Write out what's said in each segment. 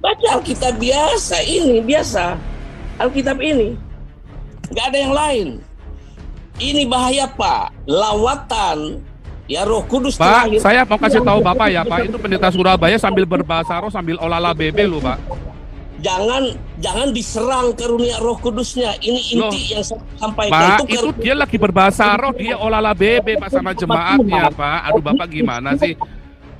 Baca Alkitab biasa, ini biasa. Alkitab ini. Nggak ada yang lain. Ini bahaya Pak. Lawatan, ya Roh Kudus Pak, terakhir. saya mau kasih tahu Bapak ya Pak, itu pendeta Surabaya sambil berbahasa roh sambil olala bebe loh Pak. Jangan diserang karunia Roh Kudusnya. Ini inti yang saya sampaikan. Pak, itu dia lagi berbahasa roh, dia olala bebe Pak sama jemaatnya Pak. Aduh Bapak gimana sih?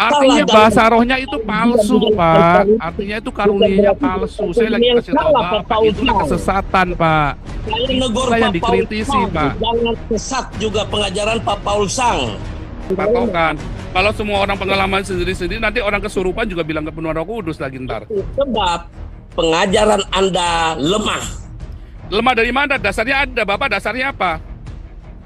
Artinya bahasa rohnya itu palsu Pak. Artinya itu karunia palsu. Saya lagi kasih tahu Bapak, itulah kesesatan Pak. Saya negor Itulah yang Pak dikritisi Paul Pak. Jangan sesat juga pengajaran Pak Paul Sang. Patokan. Kalau semua orang pengalaman sendiri-sendiri, nanti orang kesurupan juga bilang kepenuhan Roh Kudus lagi ntar. Sebab pengajaran Anda lemah. Lemah dari mana? Dasarnya ada Bapak, dasarnya apa?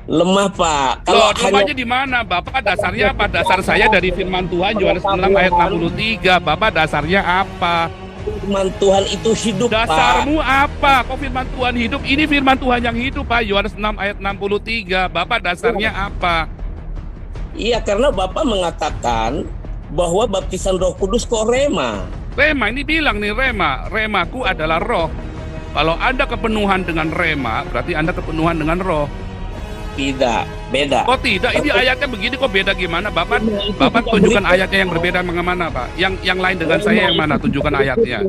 Lemah Pak. Loh, lemahnya di mana? Bapak dasarnya apa? Dasar saya dari firman Tuhan Yohanes 6 ayat 63. Bapak dasarnya apa? Firman Tuhan itu hidup Dasarmu Pak. apa? Kok firman Tuhan hidup? Ini firman Tuhan yang hidup Pak. Yohanes 6 ayat 63. Bapak dasarnya apa? Iya, karena Bapak mengatakan bahwa baptisan Roh Kudus kok rema. Rema, ini bilang nih rema. Remaku adalah roh. Kalau Anda kepenuhan dengan rema, berarti Anda kepenuhan dengan roh. Tidak, beda. Kok tidak? Ini ayatnya begini kok beda gimana? Bapak tunjukkan ayatnya yang berbeda mana Pak? Yang lain dengan saya yang mana? Tunjukkan ayatnya.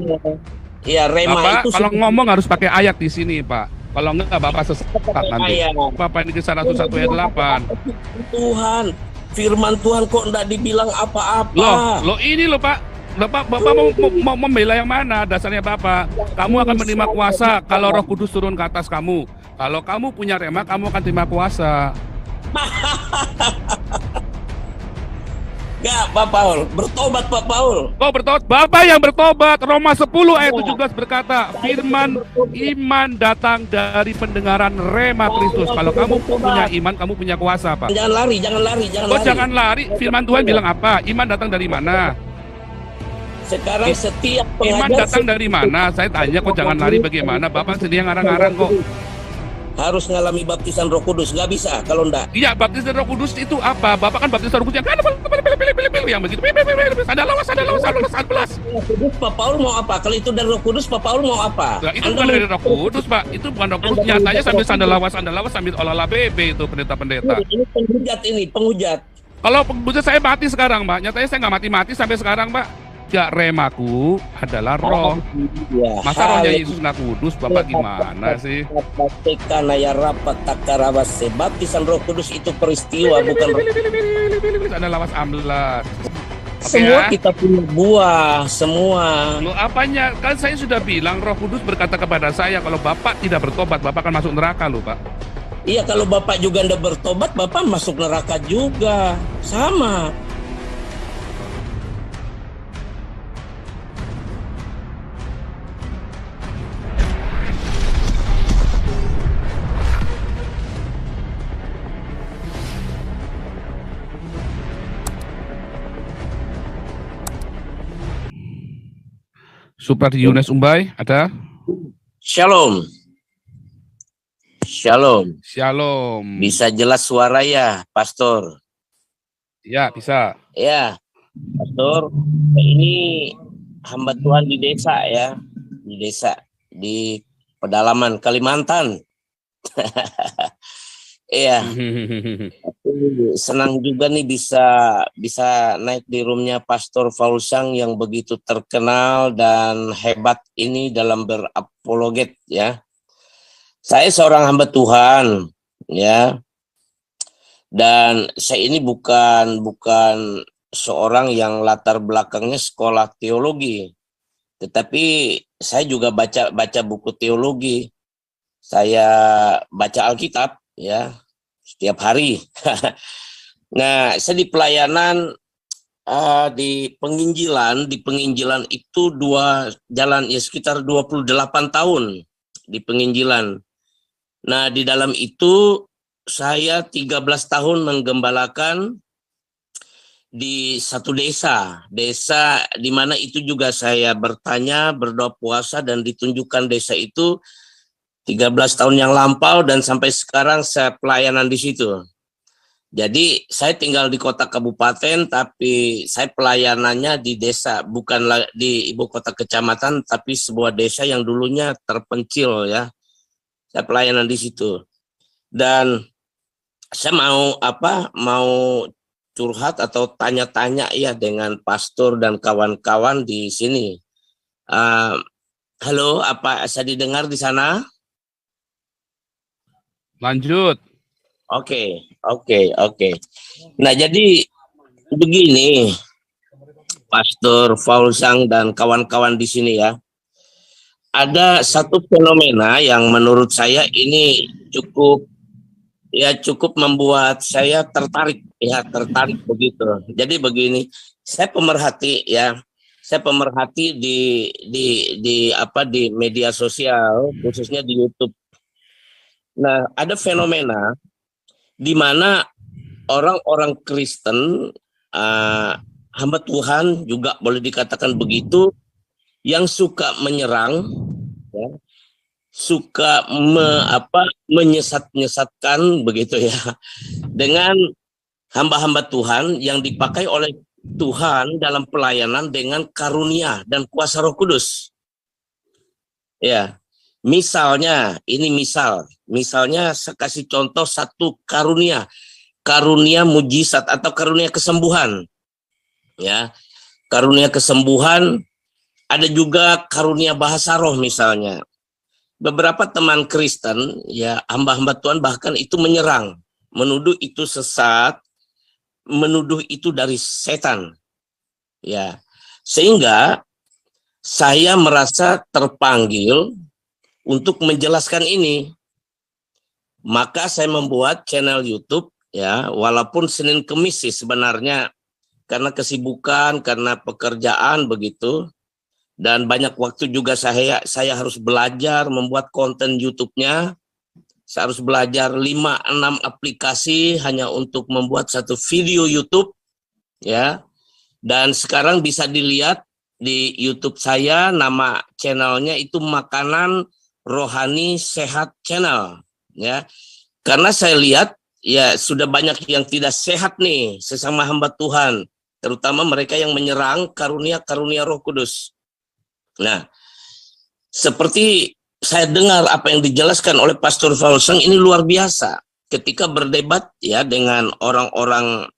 Iya, rema Bapak itu kalau ngomong harus pakai ayat di sini Pak. Kalau enggak Bapak sesat nanti. Bapak ini ke 101 ayat 8. Tuhan, firman Tuhan kok enggak dibilang apa-apa. Loh ini loh Pak. Bapak mau membela yang mana? Dasarnya Bapak, kamu akan menerima kuasa kalau Roh Kudus turun ke atas kamu. Kalau kamu punya rema, kamu akan terima kuasa. Enggak, Pak Paul, bertobat Pak Paul. Kau bertobat, Bapak yang bertobat. Roma 10 ayat 17 berkata, firman iman datang dari pendengaran rema Kristus. Kalau kamu punya iman, kamu punya kuasa, Pak. Jangan lari. Kok jangan lari? Firman Tuhan bilang apa? Iman datang dari mana? Sekarang setiap Iman datang dari mana? Saya tanya kok jangan lari bagaimana? Bapak sendiri yang ngarang-ngarang kok. Harus ngalami baptisan Roh Kudus, nggak bisa kalau enggak. Iya, baptisan Roh Kudus itu apa? Bapak kan baptisan Roh Kudus yang kan pilih yang begitu. Ada lawas 11. Pak Paul mau apa? Kalau itu dari Roh Kudus, Pak Paul mau apa? Nah, itu bukan dari Roh Kudus, Pak. Itu bukan Roh Kudus. Nyatanya sambil sandal lawas sambil olahraga bebe itu pendeta-pendeta. Ini penghujat. Kalau penghujat saya mati sekarang, Pak. Nyatanya saya nggak mati sampai sekarang, Pak. Ya, remaku adalah roh. Ya, masa rohnya Yesus nggak kudus, Bapak gimana sih? Karena ya rapat takarawase, baptisan Roh Kudus itu peristiwa, bukan Ada lawas 11. Semua kita punya buah, semua. Lo apanya? Kan saya sudah bilang Roh Kudus berkata kepada saya kalau Bapak tidak bertobat, Bapak akan masuk neraka loh, Pak. Iya, kalau Bapak juga ndak bertobat, Bapak masuk neraka juga. Sama. Super Yunes Umbai, ada? Shalom. Shalom. Shalom. Bisa jelas suara ya, Pastor? Ya, bisa. Ya, Pastor. Ini hamba Tuhan di desa ya. Di desa. Di pedalaman Kalimantan. Iya. Senang juga nih bisa naik di roomnya Pastor Faulsang yang begitu terkenal dan hebat ini dalam berapologet ya. Saya seorang hamba Tuhan ya. Dan saya ini bukan seorang yang latar belakangnya sekolah teologi. Tetapi saya juga baca buku teologi. Saya baca Alkitab ya setiap hari. Nah, saya di pelayanan di penginjilan itu jalan ya sekitar 28 tahun di penginjilan. Nah, di dalam itu saya 13 tahun menggembalakan di satu desa di mana itu juga saya bertanya, berdoa puasa dan ditunjukkan desa itu 13 tahun yang lampau dan sampai sekarang saya pelayanan di situ. Jadi saya tinggal di kota kabupaten, tapi saya pelayanannya di desa, bukanlah di ibu kota kecamatan, tapi sebuah desa yang dulunya terpencil ya. Saya pelayanan di situ. Dan saya mau curhat atau tanya-tanya ya dengan pastor dan kawan-kawan di sini. Halo, apa saya didengar di sana? Lanjut. Oke. Nah, jadi begini, Pastor Faulsang dan kawan-kawan di sini ya. Ada satu fenomena yang menurut saya ini cukup membuat saya tertarik begitu. Jadi begini, saya pemerhati ya. Saya pemerhati di media sosial, khususnya di YouTube. Nah, ada fenomena di mana orang-orang Kristen, hamba Tuhan juga boleh dikatakan begitu, yang suka menyerang, ya, suka menyesat-nyesatkan begitu ya, dengan hamba-hamba Tuhan yang dipakai oleh Tuhan dalam pelayanan dengan karunia dan kuasa Roh Kudus. Ya. Misalnya saya kasih contoh satu karunia mujizat atau karunia kesembuhan. Ya. Karunia kesembuhan, ada juga karunia bahasa roh misalnya. Beberapa teman Kristen, ya hamba-hamba Tuhan bahkan itu menyerang, menuduh itu sesat, menuduh itu dari setan. Ya. Sehingga saya merasa terpanggil untuk menjelaskan ini. Maka saya membuat channel YouTube ya, walaupun Senin Kemis sih sebenarnya, karena kesibukan, karena pekerjaan begitu, dan banyak waktu juga saya harus belajar membuat konten YouTube-nya. Saya harus belajar 5-6 aplikasi hanya untuk membuat satu video YouTube ya. Dan sekarang bisa dilihat di YouTube saya, nama channelnya itu Makanan Rohani Sehat Channel ya. Karena saya lihat ya sudah banyak yang tidak sehat nih sesama hamba Tuhan, terutama mereka yang menyerang karunia-karunia Roh Kudus. Nah, seperti saya dengar apa yang dijelaskan oleh Pastor Faulsang ini luar biasa ketika berdebat ya dengan orang-orang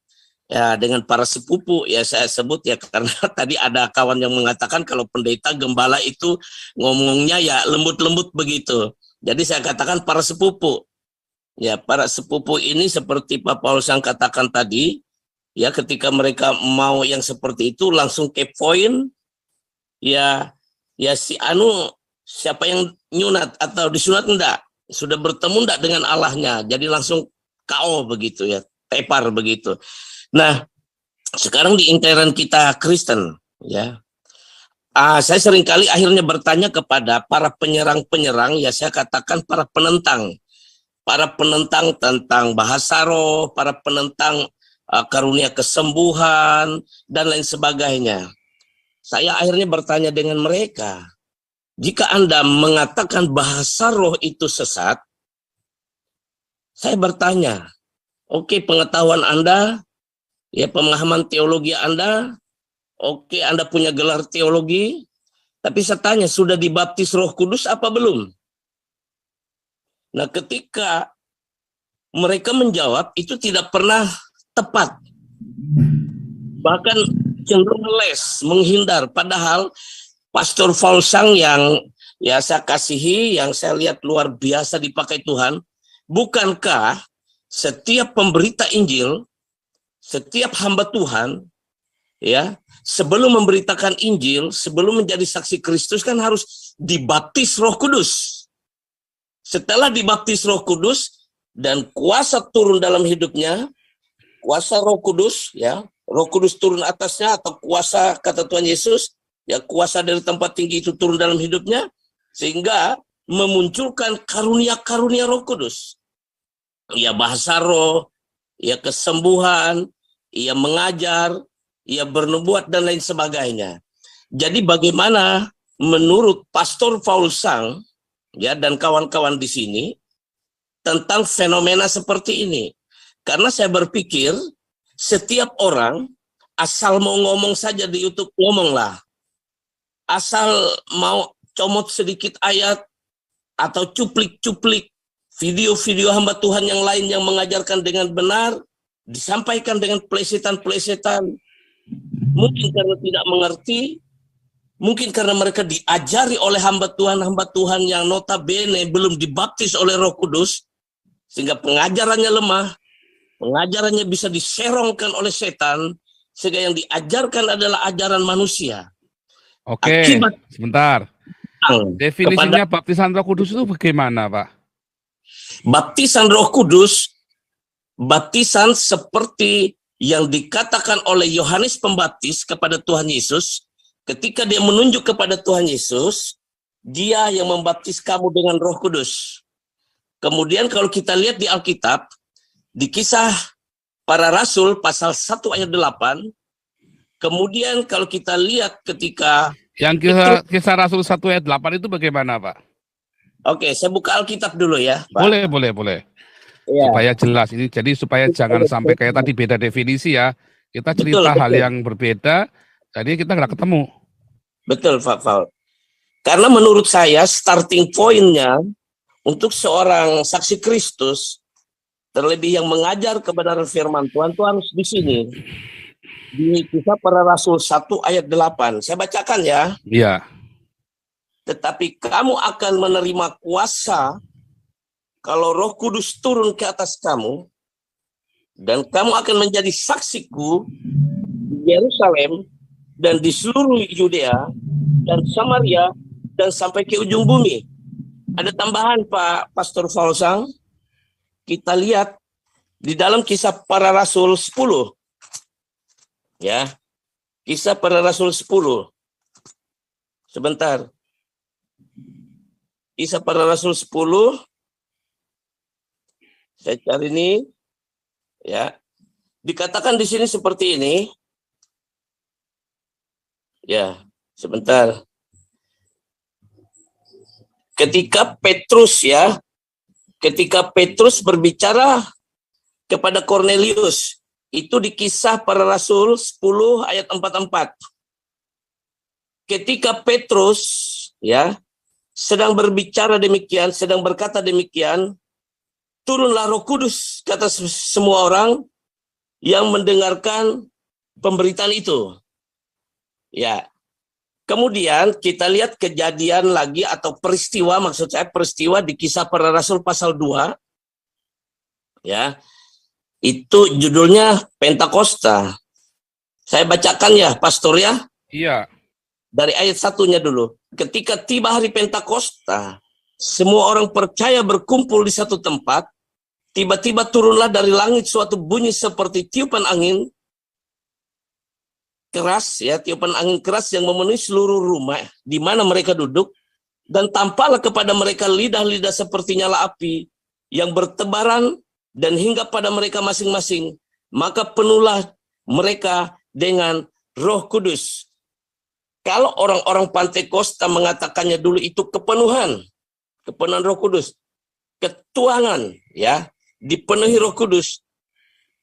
ya, dengan para sepupu ya, saya sebut ya, karena tadi ada kawan yang mengatakan kalau pendeta gembala itu ngomongnya ya lembut-lembut begitu. Jadi saya katakan para sepupu. Ya, para sepupu ini seperti Pak Paulus yang katakan tadi, ya ketika mereka mau yang seperti itu langsung ke poin, ya siapa yang nyunat atau disunat enggak, sudah bertemu enggak dengan Allahnya, jadi langsung KO begitu ya, tepar begitu. Nah, sekarang di intern kita Kristen, ya, saya seringkali akhirnya bertanya kepada para penyerang-penyerang, ya saya katakan para penentang tentang bahasa roh, para penentang karunia kesembuhan dan lain sebagainya. Saya akhirnya bertanya dengan mereka, jika Anda mengatakan bahasa roh itu sesat, saya bertanya, oke, pengetahuan Anda, ya pemahaman teologi Anda, oke, Anda punya gelar teologi, tapi saya tanya, sudah dibaptis Roh Kudus apa belum? Nah, ketika mereka menjawab, itu tidak pernah tepat. Bahkan cenderung les, menghindar. Padahal Pastor Faulsang yang ya saya kasihi, yang saya lihat luar biasa dipakai Tuhan, bukankah setiap pemberita Injil, setiap hamba Tuhan, ya, sebelum memberitakan Injil, sebelum menjadi saksi Kristus kan harus dibaptis Roh Kudus. Setelah dibaptis Roh Kudus dan kuasa turun dalam hidupnya, kuasa Roh Kudus, ya, Roh Kudus turun atasnya, atau kuasa, kata Tuhan Yesus, ya, kuasa dari tempat tinggi itu turun dalam hidupnya, sehingga memunculkan karunia-karunia Roh Kudus. Ya, bahasa roh, ya kesembuhan, ia mengajar, ia bernubuat dan lain sebagainya. Jadi bagaimana menurut Pastor Faulsang ya dan kawan-kawan di sini tentang fenomena seperti ini? Karena saya berpikir setiap orang asal mau ngomong saja di YouTube, ngomonglah. Asal mau comot sedikit ayat atau cuplik-cuplik video-video hamba Tuhan yang lain yang mengajarkan dengan benar, disampaikan dengan plesetan-plesetan. Mungkin karena tidak mengerti, mungkin karena mereka diajari oleh hamba Tuhan yang notabene belum dibaptis oleh Roh Kudus, sehingga pengajarannya lemah, pengajarannya bisa diserongkan oleh setan, sehingga yang diajarkan adalah ajaran manusia. Oke, sebentar. Definisinya baptisan Roh Kudus itu bagaimana, Pak? Baptisan Roh Kudus, baptisan seperti yang dikatakan oleh Yohanes Pembaptis kepada Tuhan Yesus, ketika dia menunjuk kepada Tuhan Yesus, dia yang membaptis kamu dengan Roh Kudus. Kemudian kalau kita lihat di Alkitab, di Kisah Para Rasul pasal 1 ayat 8, kemudian kalau kita lihat ketika yang kisah Rasul 1 ayat 8 itu bagaimana, Pak? Oke, saya buka Alkitab dulu ya, Pak. Boleh. Ya. Supaya jelas ini, jadi supaya jangan sampai kayak tadi beda definisi ya. Kita cerita hal yang berbeda, jadi kita nggak ketemu. Betul, Pak Paul. Karena menurut saya starting point-nya untuk seorang saksi Kristus, terlebih yang mengajar kebenaran firman Tuhan, itu harus di sini. Di Kisah Para Rasul 1 ayat 8. Saya bacakan ya. Iya. Tetapi kamu akan menerima kuasa kalau Roh Kudus turun ke atas kamu, dan kamu akan menjadi saksiku di Yerusalem dan di seluruh Yudea dan Samaria dan sampai ke ujung bumi. Ada tambahan, Pak Pastor Faulsang. Kita lihat di dalam Kisah Para Rasul 10. Ya, Kisah Para Rasul 10. Sebentar. Kisah Para Rasul 10. Saya cari ini. Ya. Dikatakan di sini seperti ini. Ya, sebentar. Ketika Petrus berbicara kepada Kornelius, itu di Kisah Para Rasul 10 ayat 44. Ketika Petrus sedang berbicara demikian, sedang berkata demikian, turunlah Roh Kudus ke atas semua orang yang mendengarkan pemberitaan itu. Ya. Kemudian kita lihat kejadian lagi atau peristiwa, maksud saya peristiwa di Kisah Para Rasul pasal 2. Ya. Itu judulnya Pentakosta. Saya bacakan ya, Pastor ya. Iya. Dari ayat 1-nya dulu. Ketika tiba hari Pentakosta, semua orang percaya berkumpul di satu tempat. Tiba-tiba turunlah dari langit suatu bunyi seperti tiupan angin keras, ya, tiupan angin keras yang memenuhi seluruh rumah di mana mereka duduk, dan tampaklah kepada mereka lidah-lidah seperti nyala api yang bertebaran dan hingga pada mereka masing-masing. Maka penuhlah mereka dengan Roh Kudus. Kalau orang-orang Pantekosta mengatakannya dulu itu kepenuhan Roh Kudus, ketuangan, ya, dipenuhi Roh Kudus,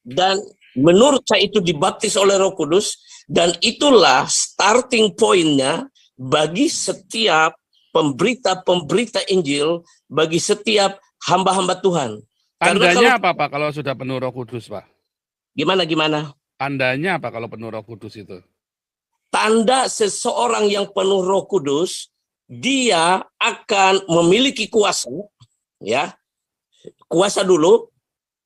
dan menurut saya itu dibaptis oleh Roh Kudus, dan itulah starting point-nya bagi setiap pemberita-pemberita Injil, bagi setiap hamba-hamba Tuhan. Tandanya apa, Pak, kalau sudah penuh Roh Kudus, Pak? Gimana? Tandanya apa kalau penuh Roh Kudus itu? Tanda seseorang yang penuh Roh Kudus, dia akan memiliki kuasa, ya. Kuasa dulu,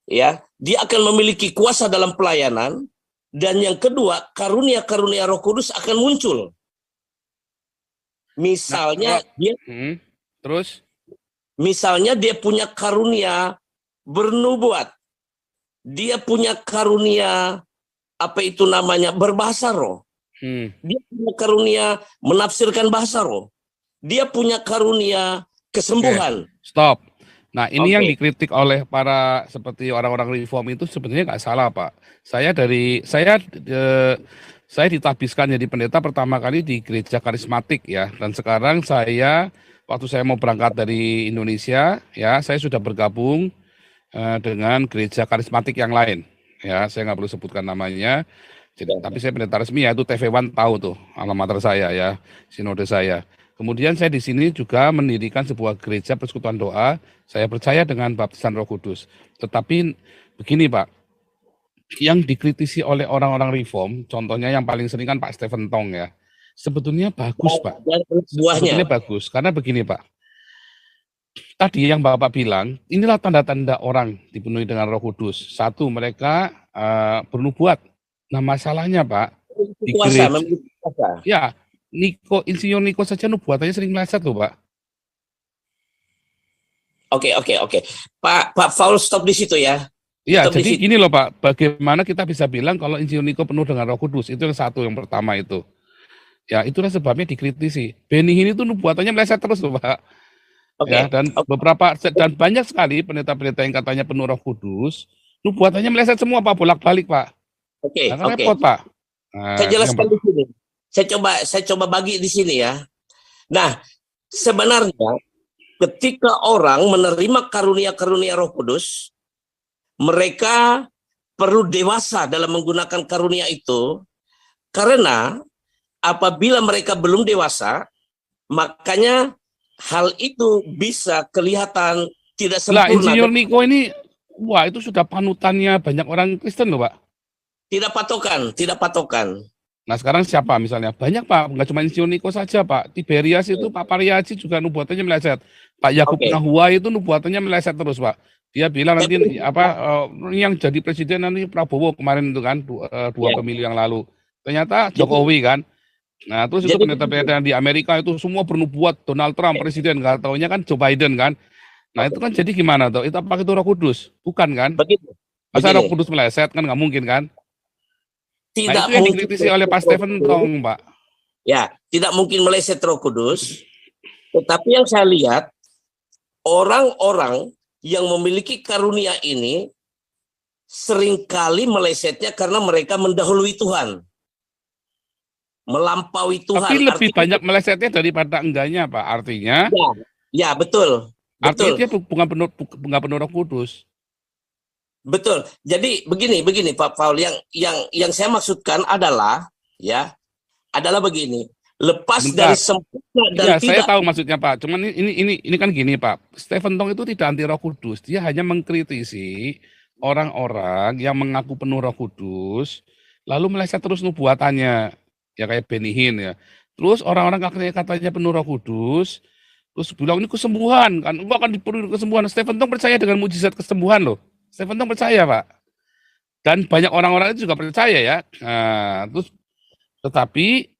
ya. Dia akan memiliki kuasa dalam pelayanan, dan yang kedua, karunia-karunia Roh Kudus akan muncul. Misalnya misalnya dia punya karunia bernubuat. Dia punya karunia berbahasa roh. Dia punya karunia menafsirkan bahasa roh. Dia punya karunia kesembuhan. Stop. Nah, ini yang dikritik oleh para seperti orang-orang reform itu sebenarnya nggak salah, Pak. Saya ditabiskan jadi pendeta pertama kali di gereja karismatik, ya. Dan sekarang waktu saya mau berangkat dari Indonesia, ya, saya sudah bergabung dengan gereja karismatik yang lain. Ya, saya nggak perlu sebutkan namanya. Jadi, tapi saya pendeta resmi ya, itu TV One tahu tuh alamater saya ya, sinode saya. Kemudian saya di sini juga mendirikan sebuah gereja persekutuan doa. Saya percaya dengan baptisan Roh Kudus. Tetapi begini Pak, yang dikritisi oleh orang-orang reform, contohnya yang paling sering kan Pak Stephen Tong ya. Sebetulnya bagus Pak. Sebetulnya bagus karena begini Pak. Tadi yang Bapak bilang, inilah tanda-tanda orang dipenuhi dengan Roh Kudus. Satu, mereka bernubuat. Nah masalahnya Pak, di gereja, ya Insinyur Niko saja nubuatannya sering meleset loh Pak. Oke. Pak Faul stop di situ ya. Iya, jadi gini loh Pak, bagaimana kita bisa bilang kalau Insinyur Niko penuh dengan Roh Kudus, itu yang satu, yang pertama itu. Ya itulah sebabnya dikritisi. Benny Hinn itu nubuatannya meleset terus loh Pak. Ya, dan banyak sekali pendeta-pendeta yang katanya penuh Roh Kudus, nubuatannya meleset semua Pak, bolak-balik Pak. Oke. Repot Pak. Nah, saya jelaskan di sini. Saya coba bagi di sini ya. Nah, sebenarnya ketika orang menerima karunia-karunia Roh Kudus, mereka perlu dewasa dalam menggunakan karunia itu, karena apabila mereka belum dewasa, makanya hal itu bisa kelihatan tidak sempurna. Lah, Insinyur Niko ini, wah itu sudah panutannya banyak orang Kristen loh Pak. Tidak patokan. Nah sekarang siapa misalnya? Banyak Pak, nggak cuma Insinyur Niko saja Pak. Tiberias itu Pak Pariaji juga nubuatannya meleset. Pak Yakub Nahuai itu nubuatannya meleset terus Pak. Dia bilang nanti yang jadi presiden nanti Prabowo kemarin itu kan dua pemilu yang lalu. Ternyata Jokowi kan. Nah terus itu pendeta-pendeta di Amerika itu semua bernubuat Donald Trump presiden, nggak taunya kan Joe Biden kan. Nah itu kan jadi gimana tuh? Itu apakah itu Roh Kudus? Bukan kan? Masa Roh Kudus meleset kan nggak mungkin kan? Nah itu yang dikritisi oleh Pak Stephen Tong Pak. Ya, tidak mungkin meleset Roh Kudus. Tetapi yang saya lihat, orang-orang yang memiliki karunia ini seringkali melesetnya karena mereka mendahului Tuhan. Melampaui Tuhan. Tapi lebih banyak melesetnya daripada enggaknya Pak. Artinya. Ya betul. Artinya dia bukan penuh Roh Kudus. Betul. Jadi begini Pak Paul, yang saya maksudkan adalah begini. Lepas dari sempurna dan tidak. Saya tahu maksudnya Pak. Cuman ini kan gini Pak. Stephen Tong itu tidak anti Roh Kudus. Dia hanya mengkritisi orang-orang yang mengaku penuh Roh Kudus lalu meleset terus nubuatannya. Ya kayak Benny Hinn ya. Terus orang-orang katanya penuh Roh Kudus, terus bilang ini kesembuhan kan, enggak akan dipenuhi kesembuhan. Stephen Tong percaya dengan mujizat kesembuhan loh. Stephen Tong percaya Pak. Dan banyak orang-orang itu juga percaya ya. Nah, terus tetapi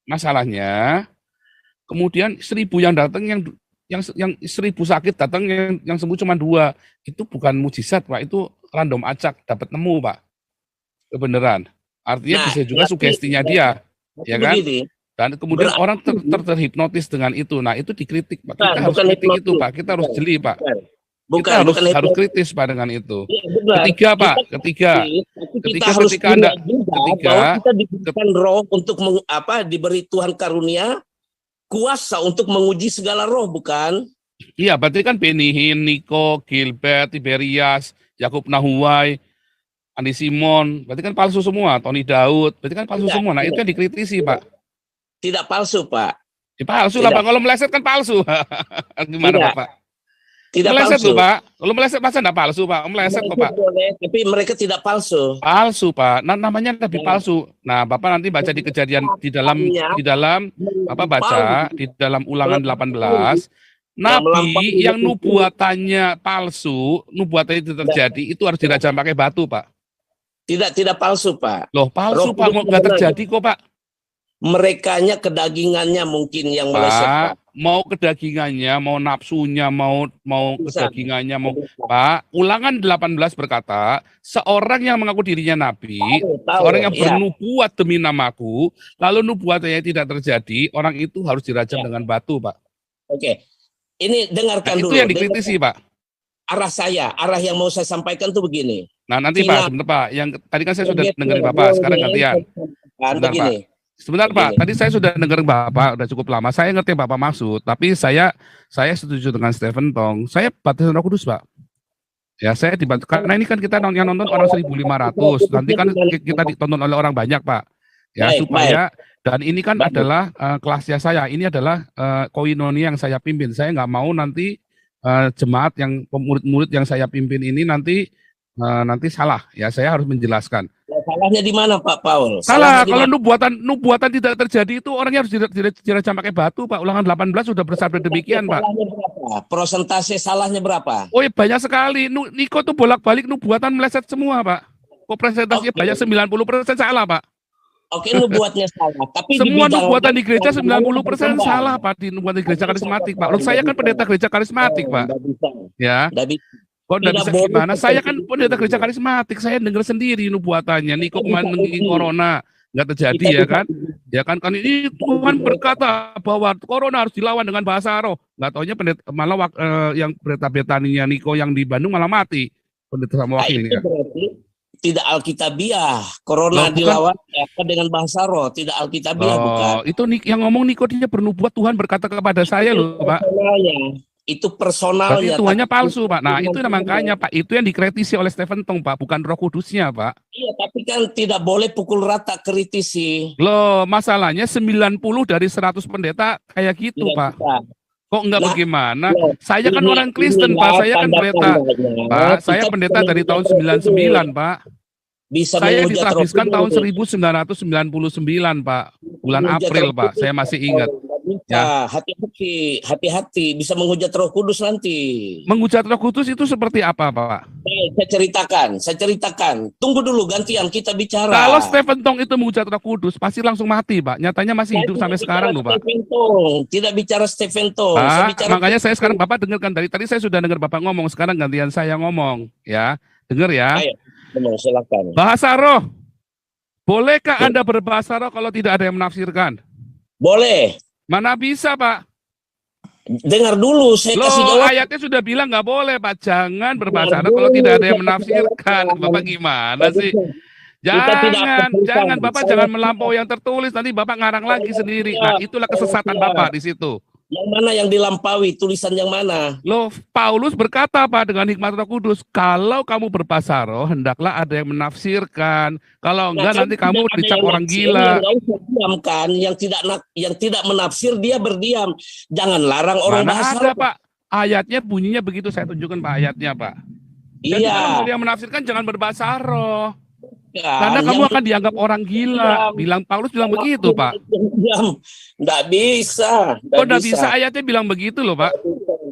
masalahnya kemudian 1.000 yang datang yang 1.000 sakit datang yang sembuh cuma 2. Itu bukan mujizat Pak, itu random acak dapat nemu Pak. Kebenaran. Artinya bisa juga sugestinya dia. Ya kan? Dan kemudian orang terhipnotis dengan itu. Nah, itu dikritik Pak. Kita harus kritik itu Pak. Kita harus jeli Pak. Kita harus kritis Pak dengan itu. Ketiga Pak, ketika Anda kita diberikan roh untuk diberi Tuhan karunia kuasa untuk menguji segala roh, bukan? Iya, berarti kan Benny Hinn, Niko, Gilbert, Tiberias, Yakub Nahuai, Andi Simon, berarti kan palsu semua. Tony Daud, berarti kan palsu semua. Nah itu yang dikritisi Pak. Tidak palsu Pak. Palsu lah Pak, kalau meleset kan palsu. Gimana Pak? Tidak meleset palsu. Loh, Pak. Kalau meleset masa enggak palsu Pak? Meleset kok Pak. Tapi mereka tidak palsu. Palsu Pak. Nah, namanya nabi palsu. Nah Bapak nanti baca di kejadian di dalam baca di dalam Ulangan 18. Nabi yang nubuatannya palsu, nubuatannya itu terjadi, itu harus dirajam pakai batu Pak. Tidak palsu Pak. Loh palsu Pak, nggak terjadi kok Pak. Merekanya kedagingannya mungkin yang meleset Pak. Mau kedagingannya, mau nafsunya, mau kedagingannya, mau Pak. Ulangan 18 berkata, seorang yang mengaku dirinya nabi, seorang yang bernubuat demi namaku, lalu nubuatannya tidak terjadi, orang itu harus dirajam dengan batu Pak. Oke. Ini dengarkan dulu. Itu yang dikritisi Pak. Arah yang mau saya sampaikan tuh begini. Nah nanti Pak, sebentar Pak. Yang tadi kan saya sudah dengerin Bapak, sekarang gantian. Sebentar Pak. Sebentar Pak, tadi saya sudah dengerin Bapak, udah cukup lama. Saya ngerti Bapak maksud, tapi saya setuju dengan Stephen Tong. Saya baptisan Roh Kudus Pak. Ya saya dibantu karena ini kan kita yang nonton orang 1.500. Nanti kan kita ditonton oleh orang banyak, Pak. Ya Baik, baik, supaya dan ini kan baik. adalah kelasnya saya. Ini adalah koinonia yang saya pimpin. Saya nggak mau nanti jemaat yang murid-murid yang saya pimpin ini nanti salah. Ya saya harus menjelaskan. Nah, salahnya di mana Pak Paul? Salahnya Salah di kalau mana? nubuatan tidak terjadi itu orangnya harus dirajam pakai batu, Pak. Ulangan 18 sudah bersabda demikian, Pak. Salahnya berapa? Prosentase salahnya berapa? Oh, banyak sekali. Niko tuh bolak-balik nubuatan meleset semua, Pak. Kok presentasinya Oke, banyak 90% salah, Pak. oke, nubuatnya salah. Tapi di Semua bidang nubuatan di gereja yang lain 90% berkembang. salah, Pak, di nubuatan di gereja Nggak bisa, karismatik, Pak Pak. Paul, Loh, saya nggak kan bisa. pendeta gereja karismatik, Pak. Nggak bisa. Ya. Nggak bisa. Kok enggak Tidak bisa boleh gimana? Saya kan seperti pendeta gereja itu. karismatik, saya dengar sendiri nubuatannya. Niko Kita bisa kemarin menginginkan uji. corona, nggak terjadi Kita ya bisa kan? uji. Ya kan ini Kita uji Tuhan mereka. berkata bahwa corona harus dilawan dengan bahasa roh. Nggak taunya pendeta malah yang pendeta Betania Niko yang di Bandung malah mati. Pendeta sama Nah, itu wakilnya. berarti tidak alkitabiah. Corona Loh, bukan. dilawan dengan bahasa roh. Tidak alkitabiah, bukan. Loh, itu yang ngomong Niko dia bernubuat Tuhan berkata kepada saya Itu loh, Pak. personalnya. Itu Berarti personalnya. Tuhannya Tapi palsu, Pak. Nah, firman itu Tuhan makanya, Pak. Itu yang dikritisi oleh Stephen Tong, Pak. Bukan Roh Kudusnya, Pak. iya, tapi kan tidak boleh pukul rata kritisi. Loh, masalahnya 90 dari 100 pendeta kayak gitu, Tidak Pak. bisa. Kok enggak Nah, bagaimana? loh, Saya kan orang Kristen, Pak. inilah Saya kan pendeta. tanda-tandanya. Pak, saya Kita pendeta bisa dari tahun menghujat Roh 99, Kudus. Pak. Bisa Saya menghujat Roh ditrabiskan tahun Kudus. 1999, Pak. Bulan Menghujat April, Roh Pak. Kudus. Saya masih ingat. Nggak bisa. Ya. Hati-hati. Bisa menghujat Roh Kudus nanti. Menghujat Roh Kudus itu seperti apa, Pak? Baik, saya ceritakan. Tunggu dulu, gantian kita Kalau bicara. Stephen Tong itu menghujat Roh Kudus, pasti langsung mati, Pak. Nyatanya masih Saya hidup tidak sampai bicara sekarang loh, Pak. Stephen Tong. Tidak bicara Stephen Tong. Saya Pak, bicara makanya saya sekarang Bapak dengarkan dari tadi saya sudah dengar Bapak ngomong, sekarang gantian saya ngomong, ya. Dengar ya. Ayo, silakan. Bahasa roh. Bolehkah Anda berbahasa roh kalau tidak ada yang menafsirkan? Boleh. Mana bisa, Pak? Dengar dulu, saya kasih Loh, jawab. ayatnya sudah bilang nggak boleh, Pak. Jangan berbahasa roh kalau tidak ada yang menafsirkan. Bapak gimana sih? Kita tidak Jangan Bapak jangan melampaui yang tertulis. Nanti Bapak ngarang lagi sendiri. Nah, itulah kesesatan Bapak di situ. Yang mana yang dilampaui? Tulisan yang mana? Loh, Paulus berkata, Pak, dengan hikmat Roh Kudus, kalau kamu berbahasa roh, hendaklah ada yang menafsirkan. Kalau enggak, nanti kamu dicap orang gila. Yang usah diamkan, yang tidak menafsir dia berdiam. Jangan larang orang Mana bahasa ada, roh. Pak? Ayatnya bunyinya begitu, saya tunjukkan Pak ayatnya, Pak. Jadi kalau mau Iya. dia menafsirkan, jangan berbahasa roh. Kan, Karena kamu yang akan dianggap orang gila. Paulus bilang begitu, Pak. Nggak bisa. Kok nggak bisa ayatnya bilang begitu loh, Pak?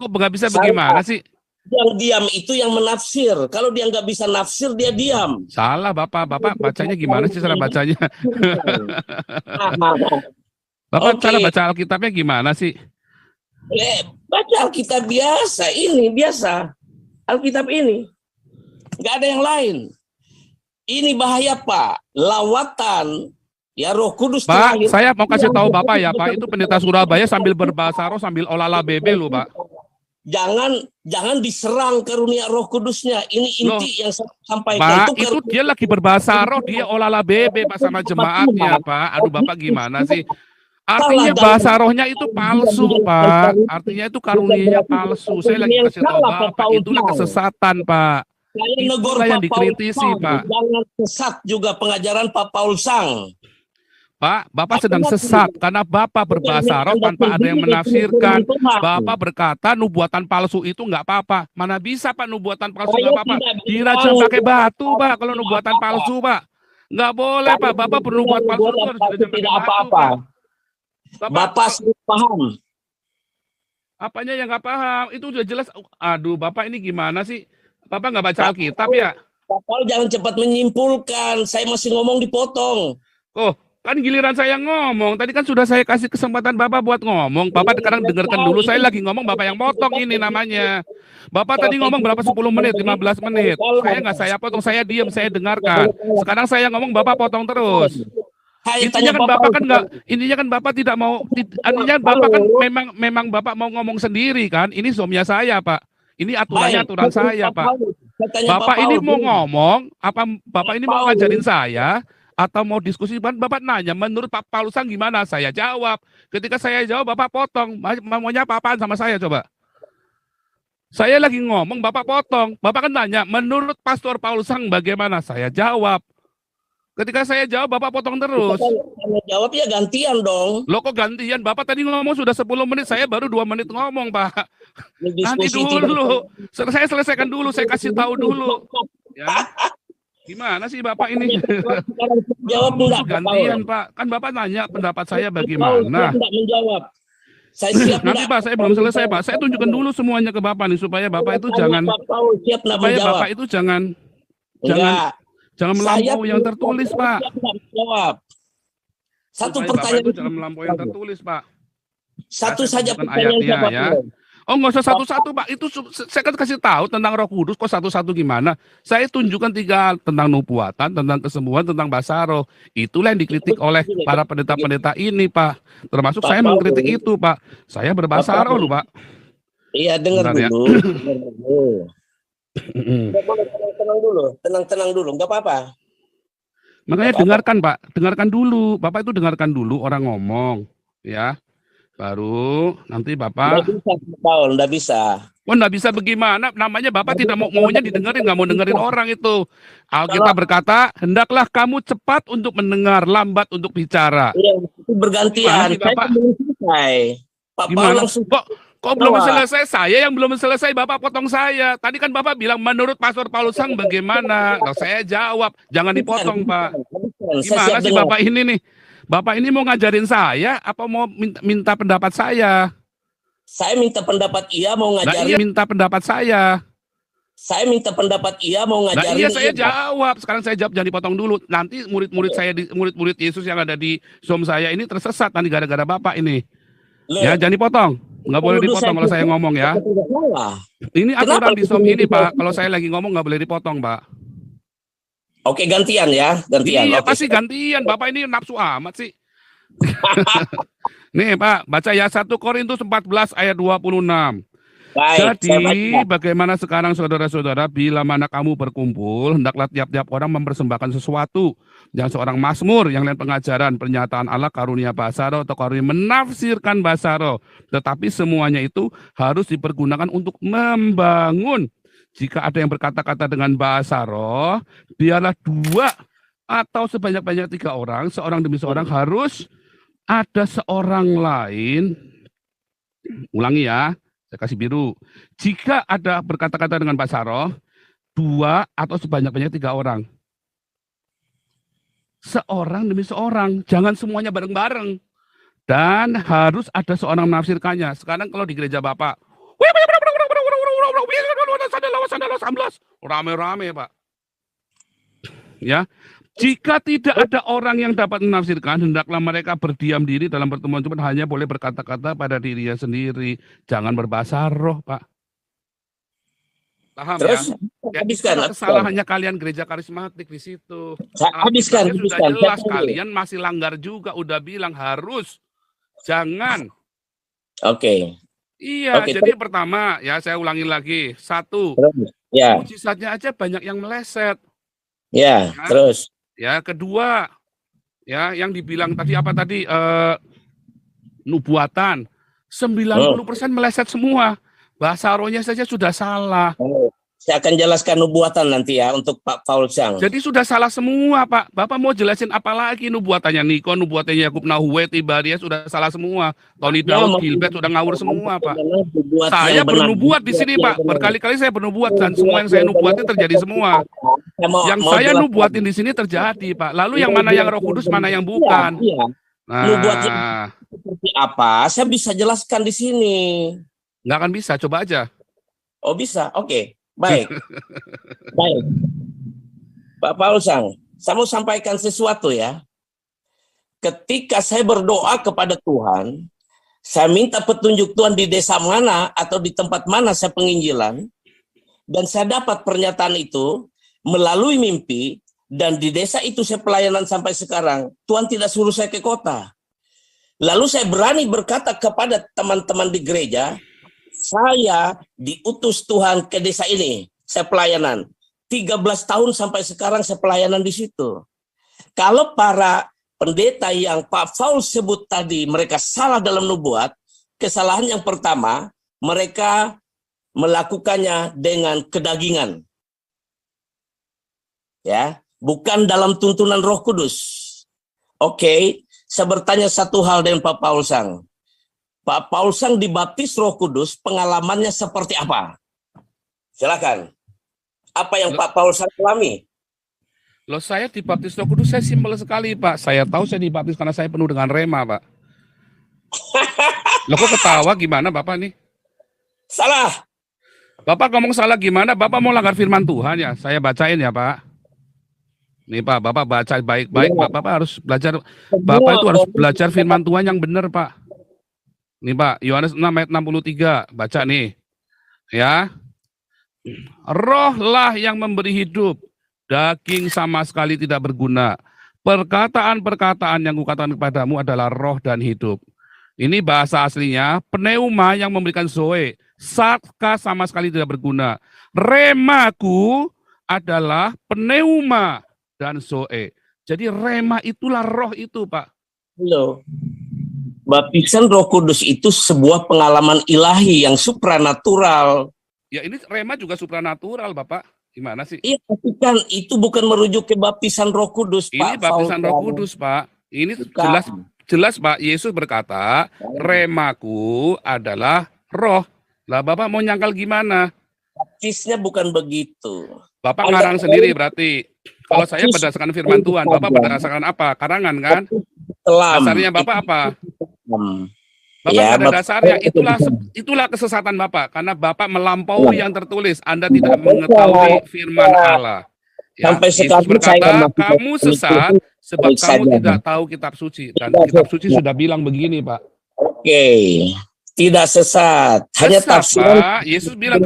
Kok nggak bisa bagaimana sih? Yang diam itu yang menafsir. Kalau dia nggak bisa nafsir, dia diam. Salah, Bapak. Bapak bacanya gimana sih cara bacanya? Bapak cara baca Alkitabnya gimana sih? Baca Alkitab biasa. Ini biasa. Alkitab ini. Nggak ada yang lain. Ini bahaya, Pak. Lawatan. Ya, Roh Kudus Pak, terakhir. saya mau kasih tahu Bapak ya, Pak. Itu pendeta Surabaya sambil berbahasa roh, sambil olala bebe loh, Pak. Jangan diserang karunia Roh Kudusnya. Ini inti yang saya sampaikan. Pak, itu dia lagi berbahasa roh, dia olala bebe, Pak, sama jemaatnya, Pak. Aduh, Bapak gimana sih? Artinya bahasa rohnya itu palsu, Pak. Artinya itu karunianya palsu. Saya lagi kasih tahu Bapak, itulah kesesatan, Pak. Saya negor Itulah yang Pak Paul dikritisi, Sang. Pak. Jangan sesat juga pengajaran Pak Paul Sang. Pak, Bapak sedang sesat karena Bapak berbahasa roh tanpa ada yang menafsirkan. Bapak berkata nubuatan palsu itu nggak apa-apa. Mana bisa, Pak, nubuatan palsu nggak apa-apa? Dirajam pakai batu, Pak, kalau nubuatan palsu, Pak. Nggak boleh, Pak. Bapak bernubuat palsu itu harus dirajam pakai batu, Pak. Bapak paham. Apanya yang nggak paham? Itu udah jelas. Aduh, Bapak ini gimana sih? Bapak nggak baca Alkitab ya? Pak Paul jangan cepat menyimpulkan. Saya masih ngomong dipotong. Oh, kan giliran saya ngomong. Tadi kan sudah saya kasih kesempatan Bapak buat ngomong. Bapak sekarang dengarkan dulu. Saya lagi ngomong, Bapak yang potong ini namanya. Bapak tadi ngomong berapa? 10 menit, 15 menit. Saya nggak saya potong, saya diam, saya dengarkan. Sekarang saya ngomong, Bapak potong terus. Intinya kan Bapak kan nggak, intinya kan Bapak tidak mau, intinya Bapak kan memang Bapak mau ngomong sendiri kan. Ini zoomnya saya, Pak. Ini aturan saya, Pak. Bapak ini mau ngomong, apa Bapak ini mau ngajarin saya, atau mau diskusi? Bapak nanya, menurut Pak Paulus Sang gimana? Saya jawab. Ketika saya jawab, Bapak potong. Maunya apa-apaan sama saya, coba? Saya lagi ngomong, Bapak potong. Bapak kan tanya, menurut Pastor Paulus bagaimana? Saya jawab. Ketika saya jawab, Bapak potong terus. Kalau jawab ya gantian dong. Loh kok gantian? Bapak tadi ngomong sudah 10 menit, saya baru 2 menit ngomong, Pak. Nanti Diskusi dulu. Saya selesaikan dulu, saya kasih tahu dulu. Ya. Gimana sih Bapak ini? jawab enggak, Gantian, Pak. Kan Bapak nanya pendapat saya bagaimana. Enggak menjawab. Saya siap Nanti Pak, saya belum selesai, Pak. Saya tunjukkan dulu semuanya ke Bapak nih supaya Bapak itu jangan supaya Bapak itu jangan melampaui yang tertulis, Pak. Satu Supaya pertanyaan Bapak itu jangan melampaui yang tertulis, Pak. Satu Saya saja tunjukkan pertanyaan ayatnya, siapa ya. Oh, nggak usah satu-satu, Pak. Itu saya kan kasih tahu tentang Roh Kudus, kok satu-satu gimana? Saya tunjukkan 3 tentang nubuatan, tentang kesembuhan, tentang bahasa roh. Itulah yang dikritik oleh para pendeta-pendeta ini, Pak. Termasuk saya mengkritik itu, Pak. Saya berbahasa roh loh, Pak. Iya, dengar Bentar, ya. dulu. Tenang dulu. Tenang dulu. Enggak apa-apa. Makanya dengarkan, Pak. Dengarkan dulu. Bapak itu dengarkan dulu orang ngomong, ya. Baru nanti Bapak. Enggak bisa, Paul. Enggak bisa. Oh, enggak bisa bagaimana? Namanya Bapak tidak maunya didengarin, nggak mau dengerin orang itu. Alkitab berkata, hendaklah kamu cepat untuk mendengar, lambat untuk bicara. Iya, itu bergantian. Gimana sih, Saya Bapak? belum selesai. Pak Paul Gimana? langsung Kok belum selesai? Saya yang belum selesai, Bapak potong saya. Tadi kan Bapak bilang menurut Pastor Paulus bagaimana? Nah, saya jawab, jangan dipotong, Pak. Gimana sih Bapak ini nih? Bapak ini mau ngajarin saya apa mau minta pendapat saya? Saya minta pendapat ia mau Nah, ngajarin. iya minta pendapat saya. Saya minta pendapat ia mau Nah, ngajarin. iya saya jawab. Sekarang saya jawab, jangan dipotong dulu. Nanti murid-murid saya, murid-murid Yesus yang ada di Zoom saya ini tersesat nanti gara-gara Bapak ini. Ya, jangan dipotong. Nggak boleh dipotong kalau saya ngomong ya. Ini aturan di Zoom ini, Pak. Kalau saya lagi ngomong nggak boleh dipotong, Pak. Oke, gantian ya, gantian. Iya, Oke. pasti gantian. Bapak ini nafsu amat sih. Nih, Pak, baca ya 1 Korintus 14 ayat 26. Baik, saya Jadi, baca. bagaimana sekarang saudara-saudara, bila mana kamu berkumpul, hendaklah tiap-tiap orang mempersembahkan sesuatu. Yang seorang mazmur, yang lain pengajaran, pernyataan Allah, karunia bahasa roh, atau karunia menafsirkan bahasa roh. Tetapi semuanya itu harus dipergunakan untuk membangun. Jika ada yang berkata-kata dengan bahasa roh, biarlah 2 atau sebanyak-banyak 3 orang, seorang demi seorang harus ada seorang lain. Ulangi ya. Saya kasih biru. Jika ada berkata-kata dengan bahasa roh, 2 atau sebanyak-banyak 3 orang. Seorang demi seorang. Jangan semuanya bareng-bareng. Dan harus ada seorang menafsirkannya. Sekarang kalau di gereja Bapak, rame-rame, Pak. Ya. Jika tidak ada orang yang dapat menafsirkan, hendaklah mereka berdiam diri dalam pertemuan Jumat, hanya boleh berkata-kata pada dirinya sendiri. Jangan berbahasa roh, Pak. Paham Terus, ya? habiskan. Kesalahannya kalian gereja karismatik di situ. Habiskan. Sudah jelas kalian masih langgar juga. Udah bilang harus. Jangan. Oke. Iya, Oke, jadi pertama ya saya ulangi lagi. 1, Ya, mujizatnya aja banyak yang meleset. ya, Ya. terus. Ya, kedua, ya yang dibilang tadi apa tadi nubuatan 90% meleset semua. Bahasa rohnya saja sudah salah. Saya akan jelaskan nubuatan nanti ya untuk Pak Paul Sang. Jadi sudah salah semua, Pak. Bapak mau jelasin apa lagi nubuatannya Niko, nubuatannya Yakub Nahuwe, Tibarias sudah salah semua. Tony Daud, Gilbert sudah ngawur semua, Pak. Saya bernubuat di sini, Pak. Berkali-kali saya bernubuat dan semua yang saya nubuatin terjadi semua. Yang saya nubuatin di sini terjadi, Pak. Lalu yang mana yang Roh Kudus, mana yang bukan? Nubuatnya seperti apa? Saya bisa jelaskan di sini. Nggak akan bisa, coba aja. Oh bisa, oke. Baik. Baik. Pak Paul Sang, saya mau sampaikan sesuatu ya. Ketika saya berdoa kepada Tuhan, saya minta petunjuk Tuhan di desa mana atau di tempat mana saya penginjilan, dan saya dapat pernyataan itu melalui mimpi, dan di desa itu saya pelayanan sampai sekarang. Tuhan tidak suruh saya ke kota. Lalu saya berani berkata kepada teman-teman di gereja, saya diutus Tuhan ke desa ini. Saya pelayanan. 13 tahun sampai sekarang saya pelayanan di situ. Kalau para pendeta yang Pak Paul sebut tadi, mereka salah dalam nubuat, kesalahan yang pertama, mereka melakukannya dengan kedagingan. Ya, bukan dalam tuntunan Roh Kudus. Oke, saya bertanya satu hal dengan Pak Paulsang. Pak Paulsang dibaptis Roh Kudus, pengalamannya seperti apa? Silakan. Apa yang Pak Paulsang alami? Loh, saya dibaptis Roh Kudus, saya simpel sekali, Pak. Saya tahu saya dibaptis karena saya penuh dengan rema, Pak. Loh, kok ketawa gimana, Bapak nih? Salah. Bapak ngomong salah gimana? Bapak mau langgar firman Tuhan ya? Saya bacain ya, Pak. Nih, Pak, Bapak baca baik-baik, Pak. Bapak harus belajar. Bapak itu harus belajar firman Tuhan yang benar, Pak. Nih, Pak, Yohanes 6 ayat 63. Baca nih. Ya. Rohlah yang memberi hidup. Daging sama sekali tidak berguna. Perkataan-perkataan yang kukatakan kepadamu adalah roh dan hidup. Ini bahasa aslinya, pneuma yang memberikan zoe. Sarka sama sekali tidak berguna. Remaku adalah pneuma dan zoe. Jadi rema itulah roh itu, Pak. Halo. Baptisan Roh Kudus itu sebuah pengalaman ilahi yang supranatural. Ya, ini rema juga supranatural, Bapak. Gimana sih? Iya, tapi kan itu bukan merujuk ke baptisan Roh Kudus, Ini Pak. baptisan Roh Kudus, Pak. Ini jelas, Pak. Yesus berkata, remaku adalah roh. Lah, Bapak mau nyangkal gimana? Baptisnya bukan begitu. Bapak ngarang sendiri berarti. Kalau saya berdasarkan firman Tuhan, Bapak berdasarkan apa? Karangan kan? Dasarnya Bapak apa? Bapak Ya, pada dasarnya itulah kesesatan Bapak, karena Bapak melampaui yang tertulis. Anda tidak mengetahui firman Allah. Ya, Sampai Yesus sekarang berkata, saya kamu sesat sebab baik kamu saja. tidak tahu kitab suci. Dan kitab suci sudah bilang begini, Pak. Oke, tidak sesat. Hanya Sesat, tafsiran. Pak. Yesus bilang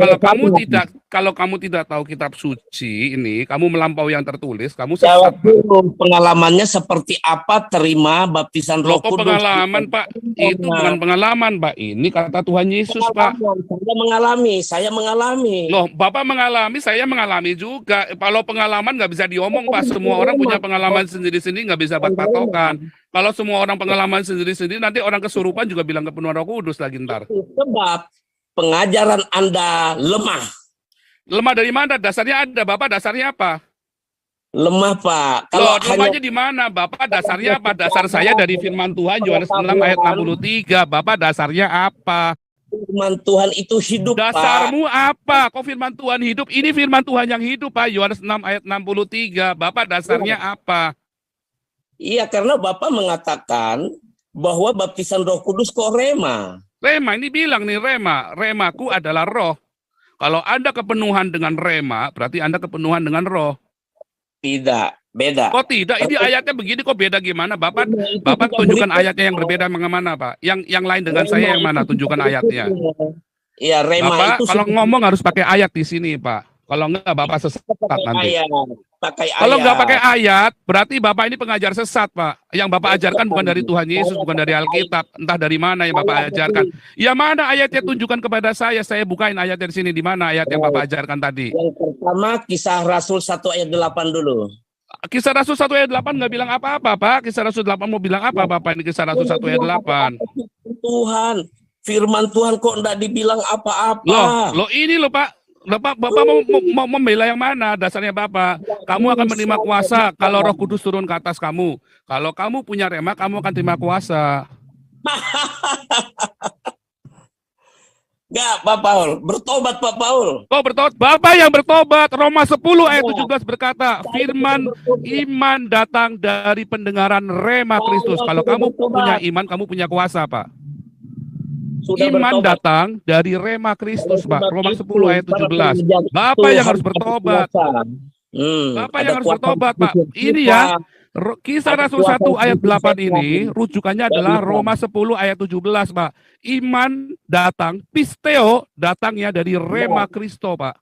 kalau kamu tidak tahu kitab suci ini, kamu melampaui yang tertulis, kamu sesat. Jawab dulu, pengalamannya seperti apa terima baptisan Roh Loh, kok Kudus? pengalaman, Pak? Itu bukan pengalaman, Pak. Ini kata Tuhan Yesus, Pak. Saya mengalami. Loh, Bapak mengalami, saya mengalami juga. Kalau pengalaman nggak bisa diomong, Pak. Semua orang punya pengalaman sendiri-sendiri, nggak bisa buat patokan. Kalau semua orang pengalaman sendiri-sendiri, nanti orang kesurupan juga bilang kepenuhan Roh Kudus lagi ntar. Sebab pengajaran Anda lemah. Lemah dari mana? Dasarnya ada, Bapak. Dasarnya apa? Lemah, Pak. Loh, lemahnya di mana? Bapak dasarnya apa? Dasar saya dari firman Tuhan, Yohanes 6 ayat 63. Bapak dasarnya apa? Firman Tuhan itu hidup, Dasarmu apa? Kok firman Tuhan hidup? Ini firman Tuhan yang hidup, Pak. Yohanes 6 ayat 63. Bapak dasarnya apa? Iya, karena Bapak mengatakan bahwa baptisan Roh Kudus kok rema. Rema, ini bilang nih rema. Remaku adalah roh. Kalau Anda kepenuhan dengan rema, berarti Anda kepenuhan dengan roh. Tidak, beda. Kok tidak? Ini ayatnya begini kok beda gimana? Bapak tunjukkan ayatnya yang berbeda mana, Pak? Yang lain dengan saya yang mana? Tunjukkan ayatnya. Iya, rema Bapak itu kalau ngomong harus pakai ayat di sini, Pak. Kalau enggak Bapak sesat nanti. Kalau nggak pakai ayat, berarti Bapak ini pengajar sesat, Pak. Yang Bapak ajarkan bukan dari Tuhan Yesus, bukan dari Alkitab. Entah dari mana yang Bapak ajarkan. Ya mana ayatnya, tunjukkan kepada saya bukain ayat dari sini. Di mana ayat yang Bapak ajarkan tadi? Yang pertama, Kisah Rasul 1 ayat 8 dulu. Kisah Rasul 1 ayat 8 nggak bilang apa-apa, Pak. Kisah Rasul 8 mau bilang apa, Bapak? Ini Kisah Rasul 1 ayat 8. Tuhan, firman Tuhan kok enggak dibilang apa-apa. Loh ini loh, Pak. Bapak mau membela yang mana? Dasarnya Bapak, kamu akan menerima kuasa kalau Roh Kudus turun ke atas kamu. Kalau kamu punya rema, kamu akan terima kuasa. Enggak, Pak Paul. Bertobat, Pak Paul. Kau bertobat, Bapak yang bertobat. Roma 10 ayat 17 berkata, firman iman datang dari pendengaran rema Kristus. Kalau kamu punya iman, kamu punya kuasa, Pak. Iman datang dari rema Kristus, Pak. Roma 10 ayat 17. Bapak yang harus bertobat. Bapak yang harus bertobat, Pak. Ini ya, Kisah Rasul 1 ayat 8 ini rujukannya adalah Roma 10 ayat 17, Pak. Iman datang, pisteo datangnya dari rema Kristo, Pak.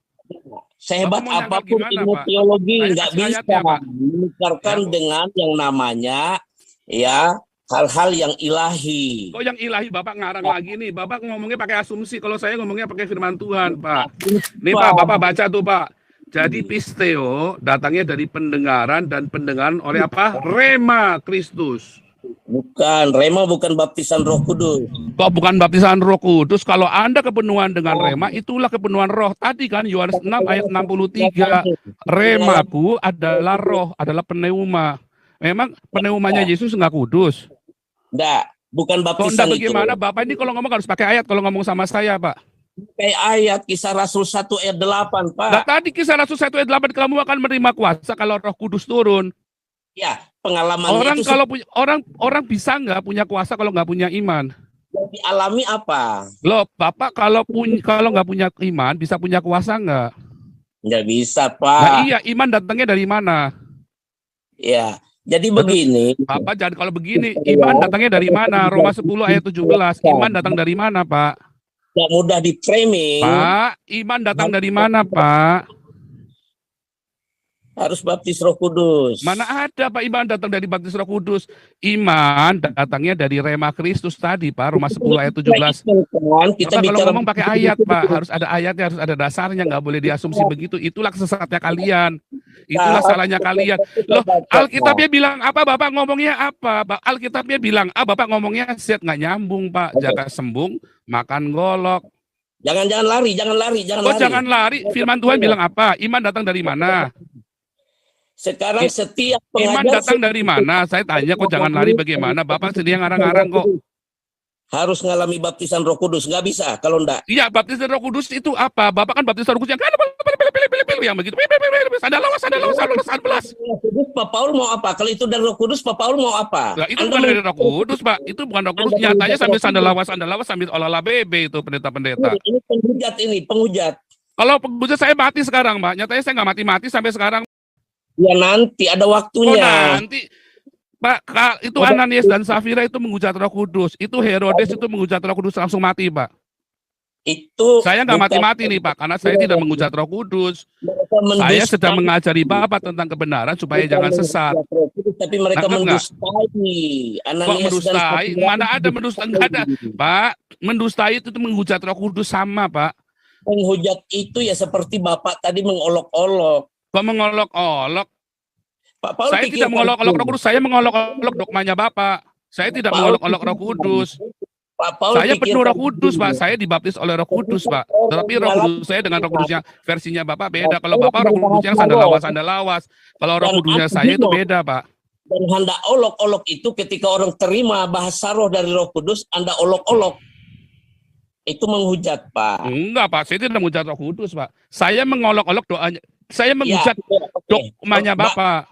Sehebat apapun ilmu teologi nggak bisa menukarkan dengan yang namanya ya hal-hal yang ilahi. Kok yang ilahi Bapak ngarang lagi nih? Bapak ngomongnya pakai asumsi, kalau saya ngomongnya pakai firman Tuhan, Pak. Nih Pak, Bapak baca tuh, Pak. Jadi pisteo datangnya dari pendengaran dan pendengaran oleh apa? Rema Kristus. Bukan, rema bukan baptisan Roh Kudus. Kok bukan baptisan Roh Kudus? Kalau Anda kepenuhan dengan rema, itulah kepenuhan roh. Tadi kan Yohanes 6 ayat 63. Remaku adalah roh, adalah pneuma. Memang pneumanya Yesus nggak kudus. Enggak, bukan Kok baptisan enggak itu. bagaimana? Bapak ini kalau ngomong harus pakai ayat kalau ngomong sama saya, Pak. Kayak ayat Kisah Rasul 1 ayat 8, Pak. Nah, tadi Kisah Rasul 1 ayat 8, kamu akan menerima kuasa kalau Roh Kudus turun. Ya, pengalaman Orang itu kalau punya orang bisa nggak punya kuasa kalau nggak punya iman? yang dialami apa? Loh, Bapak kalau nggak punya iman bisa punya kuasa nggak? Nggak bisa, Nah Pak. iya, iman datangnya dari mana? Ya, jadi Menurut begini. Bapak jangan kalau begini, iman datangnya dari mana? Roma 10 ayat 17, iman datang dari mana, Pak? Nggak mudah di framing. Pak, iman datang dari mana, Pak? Harus baptis Roh Kudus. Mana ada Pak iman datang dari baptis Roh Kudus? Iman datangnya dari rema Kristus tadi, Pak. Roma 10 ayat 17. Kita Bapak kalau bicara ngomong pakai ayat, Pak, harus ada ayatnya, harus ada dasarnya, nggak boleh diasumsi begitu. Itulah kesesatnya kalian. Itulah salahnya kalian. Loh, Alkitabnya bilang apa, Bapak ngomongnya apa? Alkitabnya bilang, Bapak ngomongnya set nggak nyambung, Pak. Jaga sembung, makan golok. Jangan lari, jangan lari. Jangan lari. Firman Tuhan bilang apa? Iman datang dari mana? Sekarang setiap iman datang dari mana? Saya tanya kok jangan lari bagaimana? Bapak sendiri yang ngarang-ngarang kok. Harus ngalami baptisan Roh Kudus, nggak bisa kalau enggak. Iya, baptisan Roh Kudus itu apa? Bapak kan baptisan Roh Kudus yang kan yang begitu. Ada lawas. Pak Paul mau apa? Kalau itu dari Roh Kudus, Pak Paul mau apa? Nah, itu bukan dari Roh Kudus, Pak. Itu bukan Roh Kudus. Nyatanya sambil sandal lawas sambil olah bebe itu pendeta-pendeta. Ini penghujat. Kalau penghujat saya mati sekarang, Pak. Nyatanya saya nggak mati sampai sekarang. Ya nanti ada waktunya. Nanti Pak, itu Ananias dan Safira itu menghujat Roh Kudus. Itu Herodes itu menghujat Roh Kudus langsung mati, Pak. Itu saya nggak mati-mati nih, Pak, karena saya tidak menghujat Roh Kudus. Saya sedang mengajari Bapak tentang kebenaran supaya jangan sesat. Tapi mereka mendustai. Kok mendustai? Mana ada mendustai? Enggak ada, Pak. Mendustai itu menghujat Roh Kudus sama, Pak. Menghujat itu ya seperti Bapak tadi mengolok-olok. Kok mengolok-olok? Pak Paul saya tidak mengolok-olok Roh Kudus, saya mengolok-olok dogmanya Bapak. Saya tidak mengolok-olok Roh Kudus. Saya penuh Roh Kudus, Pak. Saya dibaptis oleh Roh Kudus, Pak. Tetapi Roh Kudus saya dengan Roh Kudusnya versinya Bapak beda. Kalau Bapak Roh Kudusnya sandal lawas. Kalau Roh Kudusnya saya itu beda, Pak. Dan hendak olok-olok itu ketika orang terima bahasa roh dari Roh Kudus, Anda olok-olok. Itu menghujat, Pak. Enggak, Pak. Saya tidak menghujat Roh Kudus, Pak. Saya mengolok-olok doanya. Saya menghujat dogmanya Bapak.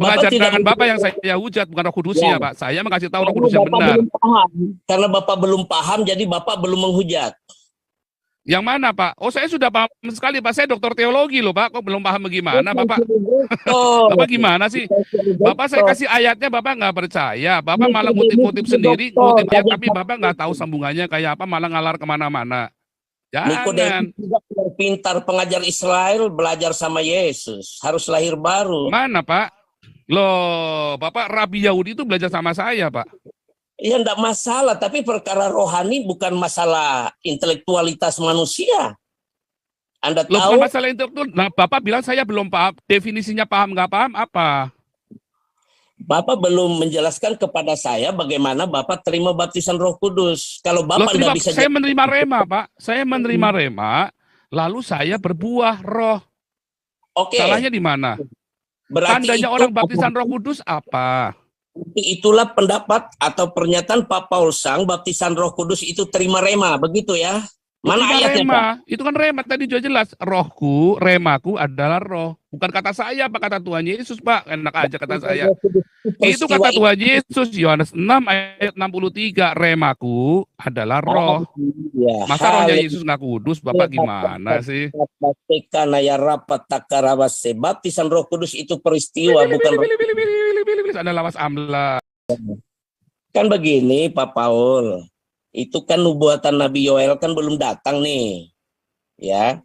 Mengajarkan Bapak yang saya hujat, bukan Roh Kudusnya, Pak. Saya mengasih tahu Roh Kudus yang benar. Karena Bapak belum paham, jadi Bapak belum menghujat. Yang mana, Pak? Oh, saya sudah paham sekali, Pak. Saya doktor teologi loh, Pak. Kok belum paham bagaimana, Bapak? Bapak gimana sih? Bapak saya kasih ayatnya, Bapak nggak percaya. Bapak malah ngutip-ngutip sendiri, ngutip ayat, tapi Bapak nggak tahu sambungannya kayak apa, malah ngalar kemana-mana. Jangan. Pintar pengajar Israel belajar sama Yesus, harus lahir baru. Mana, Pak? Loh, Bapak Rabi Yahudi itu belajar sama saya, Pak. Ya enggak masalah, tapi perkara rohani bukan masalah intelektualitas manusia. Anda tahu? Bukan masalah intelektual. Nah, Bapak bilang saya belum paham. Definisinya paham nggak paham apa? Bapak belum menjelaskan kepada saya bagaimana Bapak terima baptisan Roh Kudus. Kalau Bapak tidak bisa, saya menerima rema, Pak. Saya menerima rema, lalu saya berbuah roh. Oke. Salahnya di mana? Tandanya orang baptisan Roh Kudus apa? Itulah pendapat atau pernyataan Pak Paul Sang, baptisan Roh Kudus itu terima rema, begitu ya? Mana ayatnya, rema? Pak? Itu kan rema tadi juga jelas. Rohku, remaku adalah roh. Bukan kata saya, Pak, kata Tuhan Yesus, Pak. Enak aja kata saya. Itu kata Tuhan Yesus, Yohanes 6 ayat 63, remaku adalah roh. Ya, masa rohnya Yesus nggak kudus, Bapak gimana sih? Baptisan Roh Kudus itu peristiwa, bukan ada lawas amla. Kan begini, Pak Paul. Itu kan nubuatan Nabi Yoel kan belum datang nih. Ya.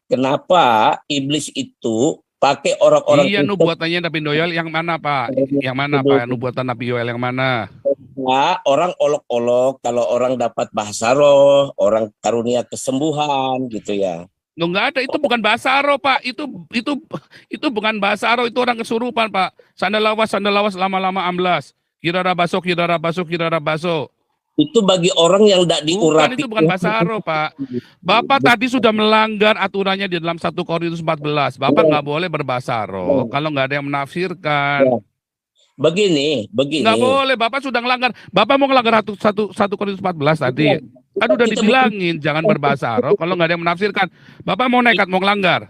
Kenapa iblis itu pakai orang-orang? Iya, nubuatannya Nabi Yoel yang mana, Pak? Yang mana, Pak? Nubuatan Nabi Yoel yang mana? Nah, orang olok-olok kalau orang dapat bahasa roh, orang karunia kesembuhan gitu ya. Enggak ada, itu bukan bahasa roh, Pak. Itu bukan bahasa roh, itu orang kesurupan, Pak. Sandal lawas lama-lama amblas. Kirarabaso, kirarabaso, kirarabaso. Itu bagi orang yang tidak Bukan, diurapi. itu bukan bahasa roh, Pak. Bapak tadi sudah melanggar aturannya di dalam 1 Korintus 14. Bapak nggak boleh berbahasa roh kalau nggak ada yang menafsirkan. Begini. Nggak boleh, Bapak sudah melanggar. Bapak mau melanggar 1 Korintus 14 tadi. Kan udah dibilangin jangan berbahasa roh kalau nggak ada yang menafsirkan. Bapak mau nekat mau melanggar.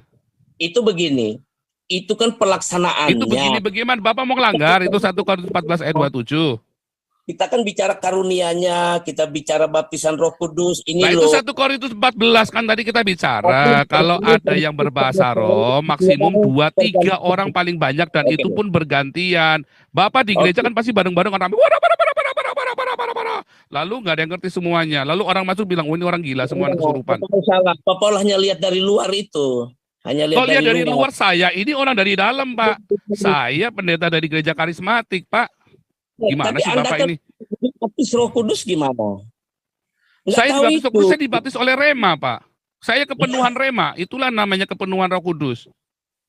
Itu begini. Itu kan pelaksanaannya. Itu begini bagaimana? Bapak mau melanggar itu 1 Korintus 14 ayat 27. Kita kan bicara karunianya, kita bicara baptisan Roh Kudus. Ini Nah itu loh. 1 Korintus 14 kan tadi kita bicara kalau ada yang berbahasa roh maksimum 2-3 orang paling banyak dan itu pun bergantian. Bapak di gereja kan pasti bareng-bareng orang lalu nggak ada yang ngerti semuanya. Lalu orang masuk bilang, oh ini orang gila semua anak kesurupan. Salah. Bapak hanya lihat dari luar itu. Hanya Kalau lihat lihat dari luar saya ini orang dari dalam, Pak. Saya pendeta dari gereja karismatik, Pak. Gimana Tapi sih Anda Bapak kan ini? dibaptis Roh Kudus gimana? Nggak Saya tahu dibaptis Roh itu. Kudus, saya dibaptis oleh Rema, Pak. Saya kepenuhan Rema, itulah namanya kepenuhan Roh Kudus.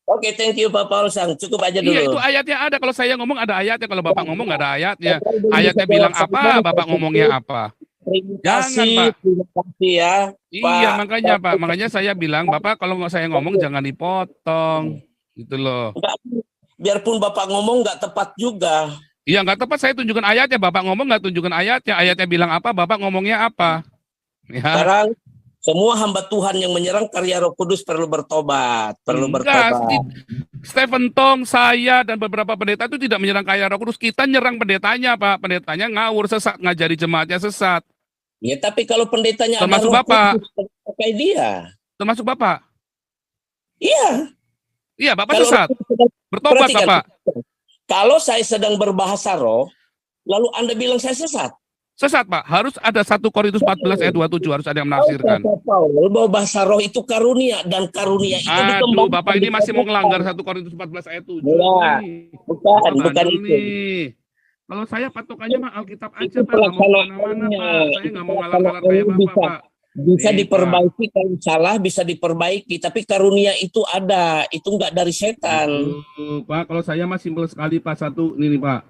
Oke, thank you Pak Paul Sang. Cukup aja dulu. Iya, itu ayatnya ada. Kalau saya ngomong ada ayatnya, kalau Bapak ngomong nggak ada ayatnya. Ayatnya bilang apa, Bapak ngomongnya apa. Jangan, Pak. Terima kasih ya. Iya, Pak. makanya, Pak. Makanya saya bilang, Bapak kalau nggak saya ngomong jangan dipotong. Gitu loh. Biarpun Bapak ngomong nggak tepat juga. Iya, nggak tepat saya tunjukkan ayatnya. Bapak ngomong nggak tunjukkan ayatnya. Ayatnya bilang apa, Bapak ngomongnya apa. Ya. Sekarang semua hamba Tuhan yang menyerang karya Roh Kudus perlu bertobat, Enggak, Stephen Tong, saya dan beberapa pendeta itu tidak menyerang karya Roh Kudus. Kita nyerang pendetanya, Pak. Pendetanya ngawur, sesat, ngajari jemaatnya sesat. Ya, tapi kalau pendetanya termasuk ada Roh Bapak, Kudus, pakai dia. Termasuk Bapak. Iya. Iya, Bapak Kalau sesat. Bertobat, perhatikan, Bapak. Kalau saya sedang berbahasa roh, lalu Anda bilang saya sesat. Sesat, Pak. Harus ada 1 Korintus 14 ayat 27, harus ada yang menafsirkan. Bahwa bahasa roh itu karunia, dan karunia itu Aduh, Bapak ini masih mau melanggar 1 Korintus 14 ayat 7. Bukan itu. Kalau saya patokannya mah Alkitab aja, Pak. Nggak mau kemana-mana, Pak. Saya nggak mau ngalah-ngalah kayak Bapak, Pak. Bisa diperbaiki kalau salah, bisa diperbaiki. Tapi karunia itu ada, itu enggak dari setan. Pak, kalau saya mah simpel sekali, Pak. Satu, ini nih, Pak.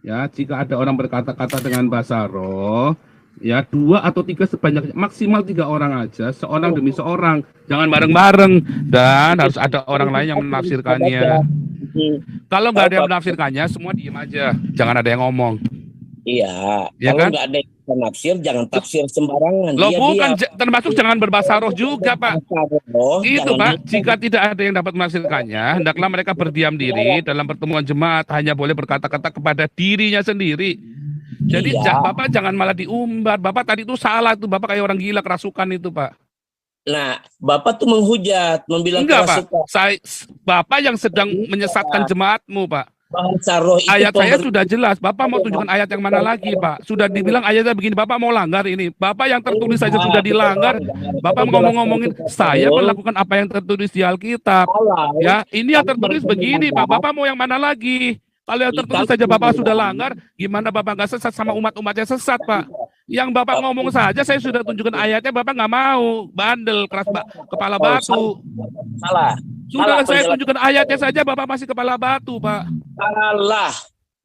Ya, jika ada orang berkata-kata dengan bahasa roh, ya 2 atau 3 sebanyak, maksimal 3 orang aja, seorang demi seorang. Jangan bareng-bareng. Dan harus ada orang lain yang menafsirkannya. Kalau nggak ada yang menafsirkannya, semua diem aja. Jangan ada yang ngomong. Iya, ya kalau kan? nggak ada yang nafsir, jangan tafsir sembarangan. Loh, bukan, termasuk jangan berbahasa roh juga, Pak. Itu, Pak, jika tidak ada yang dapat menafsirkannya, hendaklah mereka berdiam diri dalam pertemuan jemaat, hanya boleh berkata-kata kepada dirinya sendiri. Jadi Bapak jangan malah diumbar. Bapak tadi itu salah tuh, Bapak kayak orang gila kerasukan itu, Pak. Nah, Bapak tuh menghujat, membilang enggak, kerasukan. Pak. Bapak yang sedang menyesatkan jemaatmu, Pak. Bahasa roh itu ayat saya sudah jelas. Bapak mau tunjukkan ayat yang mana lagi, Pak? Sudah dibilang ayatnya begini, Bapak mau langgar ini. Bapak yang tertulis saja sudah dilanggar. Bapak ngomong-ngomongin, saya melakukan apa yang tertulis di Alkitab. Ya, ini yang tertulis begini, Pak. Bapak mau yang mana lagi? Kalau yang tertulis saja Bapak sudah langgar, gimana Bapak nggak sesat sama umat-umatnya sesat, Pak? Yang Bapak ngomong saja, saya sudah tunjukkan ayatnya, Bapak nggak mau. Bandel, keras kepala batu. Salah. Sudah saya tunjukkan ayatnya saja, Bapak masih kepala batu, Pak. Salah.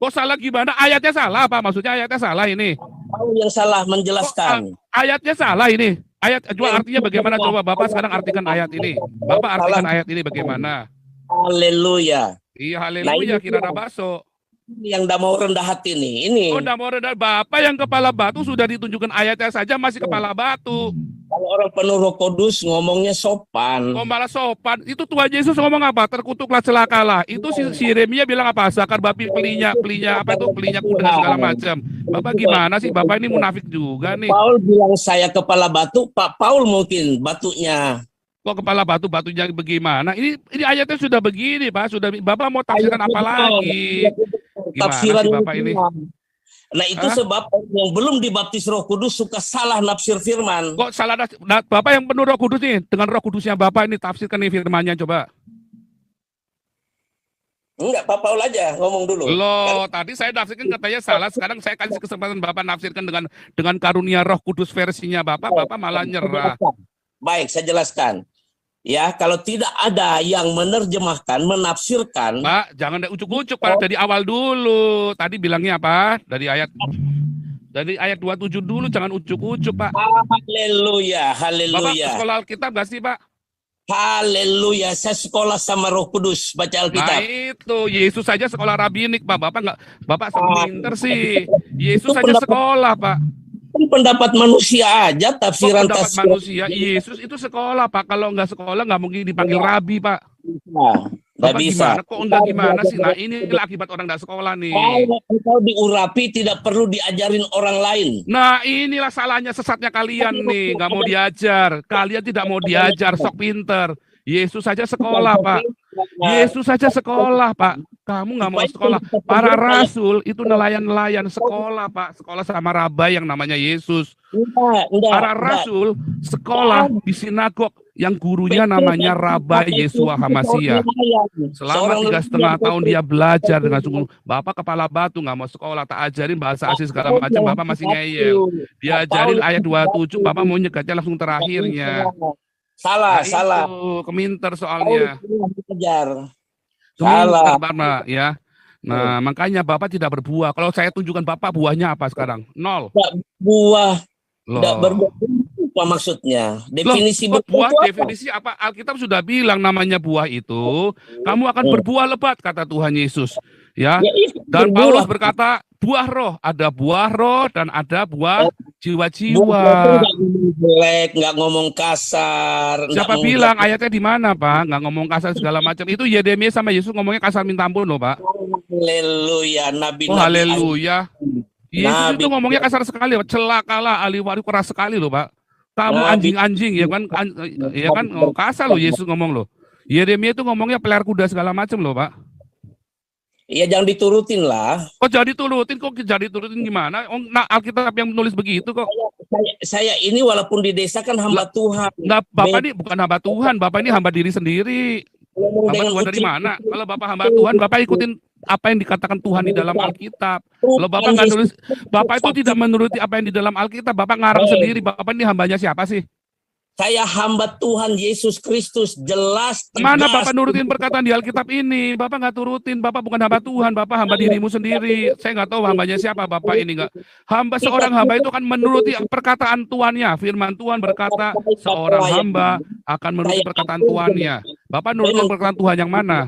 Kok salah gimana? Ayatnya salah, Pak. Maksudnya ayatnya salah ini. Tahu yang salah menjelaskan. Ayatnya salah ini. Ayat jual artinya bagaimana? Coba Bapak sekarang artikan ayat ini. Bapak artikan ayat ini bagaimana? Haleluya. Iya, haleluya, Kirarabaso. Yang tidak mau rendah hati nih. Ini. Oh, tidak mau rendah. Bapak yang kepala batu sudah ditunjukkan ayatnya saja masih kepala batu. Kalau orang penuh Roh Kudus ngomongnya sopan. Oh, malah sopan. Itu Tuhan Yesus ngomong apa? Terkutuklah celakalah. Itu si Yeremia bilang apa? Zakar babi pelinya apa itu? Pelinya kuda segala macam. Bapak gimana sih? Bapak ini munafik juga nih. Paul bilang saya kepala batu, Pak Paul mungkin batunya. Kok kepala batunya bagaimana? Ini ayatnya sudah begini, Pak. Sudah Bapak mau tafsirkan apa lagi? Gimana sih Bapak ini? Nah, itu sebab yang belum dibaptis Roh Kudus suka salah nafsir firman. Kok salah? Bapak yang penuh Roh Kudus nih, dengan Roh Kudusnya Bapak ini tafsirkan nih firman-Nya coba. Enggak, Pak Paul aja ngomong dulu. Loh, tadi saya nafsirkan katanya salah, sekarang saya kasih kesempatan Bapak nafsirkan dengan karunia Roh Kudus versinya Bapak malah nyerah. Baik, saya jelaskan. Ya, kalau tidak ada yang menerjemahkan, menafsirkan, Pak, jangan ada ucuk-ucuk Pak, dari awal dulu. Tadi bilangnya apa? Dari ayat 27 dulu, jangan ucuk-ucuk Pak. haleluya, Bapak haleluya, sekolah Alkitab gak sih Pak? haleluya. Saya sekolah sama Roh Kudus, baca Nah Alkitab. itu, Yesus saja sekolah rabinik Pak. Bapak nggak, Bapak sok Ah, pinter sih. itu Yesus saja pendapat sekolah Pak. pendapat manusia aja, Kok pendapat tafsiran-tafsiran. manusia? Yesus itu sekolah Pak. Kalau nggak sekolah nggak mungkin dipanggil rabi Pak. Tidak Bapak bisa. gimana? Kok enggak gimana sih? Nah inilah akibat orang nggak sekolah nih. Kalau engkau diurapi, tidak perlu diajarin orang lain. Nah inilah salahnya sesatnya kalian nih. Nggak mau diajar. Kalian tidak mau diajar, sok pinter. Yesus saja sekolah Pak. Yesus saja sekolah Pak. Kamu nggak mau sekolah. Para rasul itu nelayan-nelayan sekolah Pak. Sekolah sama rabai yang namanya Yesus. Para rasul sekolah di sinagog yang gurunya namanya Rabai Yesua Hamasya. Selama 3,5 tahun dia belajar dengan sungguh. Bapak kepala batu nggak mau sekolah, tak ajarin bahasa asing segala macam, Bapak masih ngeyel. Diajarin ayat 27, Bapak mau nyegatnya langsung terakhirnya. Salah, Nah, salah. itu keminter soalnya. Kejar. Keminter Bapak ya. Nah, makanya Bapak tidak berbuah. Kalau saya tunjukkan Bapak buahnya apa sekarang? 0. Buah. Tidak Loh. berbuah. Apa maksudnya? Definisi Loh, buah berbuah apa? definisi apa? Alkitab sudah bilang namanya buah itu kamu akan berbuah lebat kata Tuhan Yesus. Ya. Dan Paulus berkata buah roh, ada buah roh dan ada buah jiwa-jiwa. Jelek, nggak ngomong kasar. Siapa bilang ayatnya di mana Pak? Nggak ngomong kasar segala macam. Itu Yeremia sama Yesus ngomongnya kasar minta ampun loh Pak. Haleluya, nabi. Oh haleluya. Yesus Nabi. itu ngomongnya kasar sekali, celakalah ahli waris keras sekali loh Pak. Kamu anjing-anjing ya kan, ya kan kasar loh Yesus ngomong loh. Yeremia itu ngomongnya peler kuda segala macam loh Pak. Iya jangan diturutin lah. Kok jadi turutin? Kok jadi turutin gimana? Oh, nah, Alkitab yang menulis begitu kok. Saya ini walaupun di desa kan hamba Tuhan. Nggak, Bapak ini bukan hamba Tuhan, Bapak ini hamba diri sendiri. Hamba Tuhan dari mana? Kalau Bapak hamba Tuhan, Bapak ikutin apa yang dikatakan Tuhan di dalam Alkitab. Kalau Bapak nggak nulis, Bapak itu tidak menuruti apa yang di dalam Alkitab, Bapak ngarang sendiri. Bapak ini hambanya siapa sih? Saya hamba Tuhan Yesus Kristus, jelas tegas. Mana Bapak nurutin perkataan di Alkitab ini? Bapak nggak turutin, Bapak bukan hamba Tuhan, Bapak hamba dirimu sendiri. Saya nggak tahu hambanya siapa Bapak ini nggak. Hamba seorang hamba itu akan menuruti perkataan tuannya. Firman Tuhan berkata seorang hamba akan menuruti perkataan tuannya. Bapak nurutin perkataan Tuhan yang mana?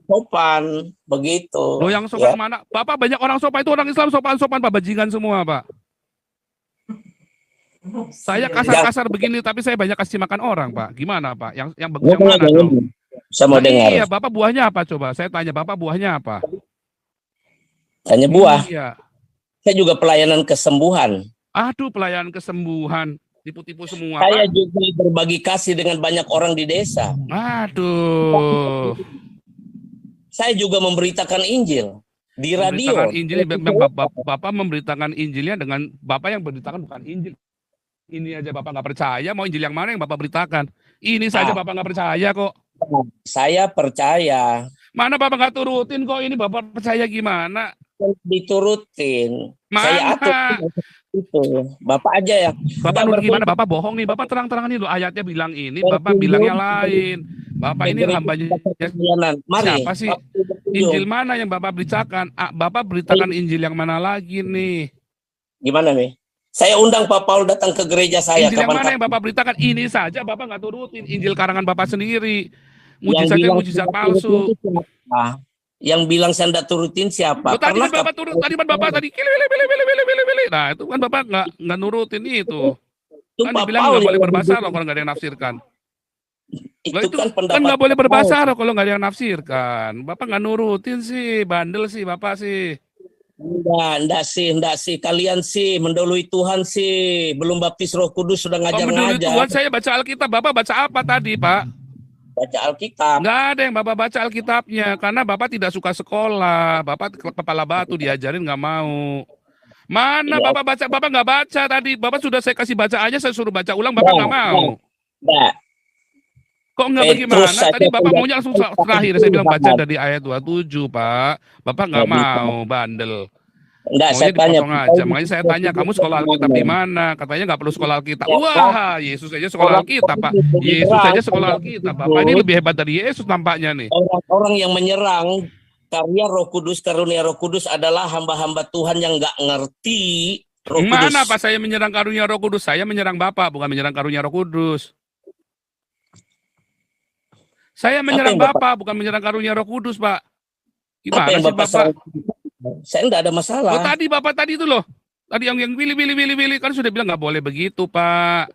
Sopan, begitu. Loh yang sopan mana? Bapak banyak orang sopan itu orang Islam sopan-sopan Pak, bajingan semua Pak. Saya kasar-kasar begini tapi saya banyak kasih makan orang Pak. Gimana Pak? Yang bagus yang mana dong? Saya mau dengar. Iya, Bapak buahnya apa coba? Saya tanya Bapak buahnya apa? Tanya buah. Iya. Saya juga pelayanan kesembuhan. Aduh, pelayanan kesembuhan. Tipu-tipu semua Saya Pak. juga berbagi kasih dengan banyak orang di desa. Aduh. Saya juga memberitakan Injil di radio. Memberitakan Injil, Bapak memberitakan Injilnya dengan Bapak yang beritakan bukan Injil. Ini aja Bapak nggak percaya, mau Injil yang mana yang Bapak beritakan? Ini saja Bapak nggak percaya kok. Saya percaya. Mana Bapak nggak turutin kok, ini Bapak percaya gimana? Diturutin. Mana? Saya atur itu. Bapak aja ya. Bapak nurut gimana? Bapak bohong nih. Bapak terang-terangan ini loh ayatnya bilang ini, Bapak bilangnya lain. Bapak ini hambanya siapa sih? Injil mana yang Bapak beritakan? Bapak beritakan Injil yang mana lagi nih? Gimana nih? Saya undang Pak Paul datang ke gereja saya. Injil yang mana yang Bapak beritakan? Ini saja Bapak nggak turutin. Injil karangan Bapak sendiri. Mujizat palsu. Nah, yang bilang saya tidak turutin siapa? Tadi kan Bapak turut, tadi kan Bapak tadi nah itu kan Bapak nggak nurutin itu. Kan dibilang nggak boleh berbahasa loh kalau nggak ada yang nafsirkan. Itu kan nggak boleh berbahasa loh kalau nggak ada yang nafsirkan. Bapak nggak nurutin sih, bandel sih Bapak sih. Enggak sih. Kalian sih mendahului Tuhan sih. Belum baptis Roh Kudus sudah ngajar-ngajar. Tuhan, saya baca Alkitab. Bapak baca apa tadi, Pak? Baca Alkitab. Nggak ada yang Bapak baca Alkitabnya. Karena Bapak tidak suka sekolah. Bapak kepala batu diajarin nggak mau. Mana Bapak baca? Bapak nggak baca tadi. Bapak sudah saya kasih baca aja, saya suruh baca ulang. Bapak nggak mau. Enggak. Kok nggak bagaimana? Tadi Bapak maunya langsung terakhir. Saya bilang baca dari ayat 27, Pak. Bapak nggak mau, bandel. Enggak, saya Maunya tanya. dipotong aja. Makanya saya tanya, kamu sekolah Alkitab di mana? Katanya nggak perlu sekolah Alkitab. Wah, Yesus aja sekolah Alkitab, Pak. Yesus aja sekolah Alkitab. Bapak ini lebih hebat dari Yesus nampaknya nih. Orang-orang yang menyerang karya Roh Kudus, karunia Roh Kudus adalah hamba-hamba Tuhan yang nggak ngerti Roh Mana Kudus. Pak saya menyerang karunia Roh Kudus? Saya menyerang Bapak, bukan menyerang karunia Roh Kudus. Saya menyerang Bapak, bukan menyerang karunia Roh Kudus, Pak. Apa Gimana yang sih Bapak Bapak? serang? Saya enggak ada Oh, masalah. tadi Bapak tadi itu loh. Tadi yang pilih kan sudah bilang nggak boleh begitu, Pak.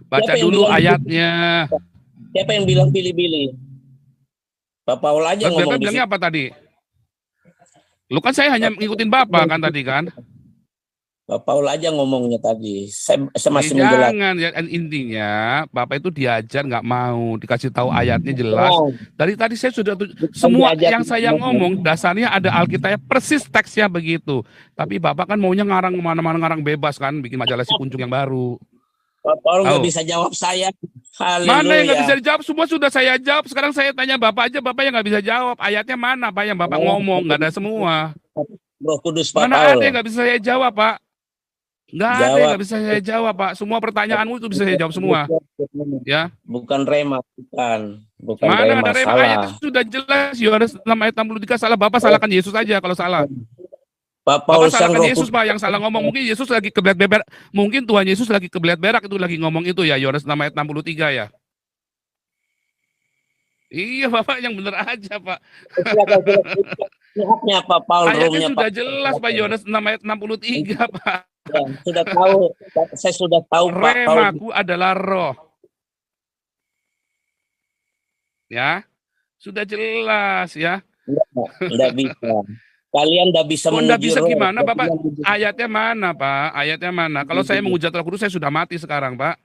Baca Siapa yang dulu bilang ayatnya. Siapa yang bilang pilih-pilih? Pak Paul aja Terus ngomong Bapak di bilangnya situ. apa tadi? Lu kan saya hanya ngikutin Bapak kan tadi kan? Pak Paul aja ngomongnya tadi. Saya masih Ya, menjelaskan. jangan ya. Intinya Bapak itu diajar nggak mau dikasih tahu ayatnya jelas. Dari tadi saya sudah semua yang saya ngomong dasarnya ada Alkitabnya persis teksnya begitu. Tapi Bapak kan maunya ngarang kemana-mana, ngarang bebas kan, bikin majalah Si Kunjung yang baru. Pak Paul nggak Tahu? bisa jawab saya. Mana yang nggak bisa Haleluya. dijawab? Semua sudah saya jawab. Sekarang saya tanya Bapak aja, Bapak yang nggak bisa jawab. Ayatnya mana Pak yang Bapak ngomong? Nggak ada semua. Roh Kudus Pak Mana Paul. ada yang nggak bisa saya jawab Pak? Nggak ada yang Jawab. nggak bisa saya jawab Pak. Semua pertanyaanmu itu bisa saya jawab semua. Ya. Bukan rema, bukan. Bukan Mana rema, ada rema? salah. Ayat itu sudah jelas. Yohanes 6 ayat 63 salah. Bapak salahkan Yesus aja kalau salah. Pak Paul Bapak sang salahkan Roh Yesus Kudus. Pak yang salah ngomong. Mungkin Yesus lagi kebelat berak. Mungkin Tuhan Yesus lagi kebelat berak itu lagi ngomong itu ya. Yohanes 6 ayat 63 ya. Iya Bapak yang bener aja Pak. Lihatnya Pak Paul, Ayatnya roomnya sudah Pak. jelas Pak. Yohanes 6 ayat 63 Pak. Ya, sudah tahu. Saya sudah tahu Pak Paul. Remaku adalah roh. Ya. Sudah jelas ya. Enggak bisa. Kalian enggak bisa Kok nggak menguji bisa roh. gimana Bapak? Ayatnya mana Pak? Ayatnya mana? Kalau saya menghujat Roh Kudus saya sudah mati sekarang Pak.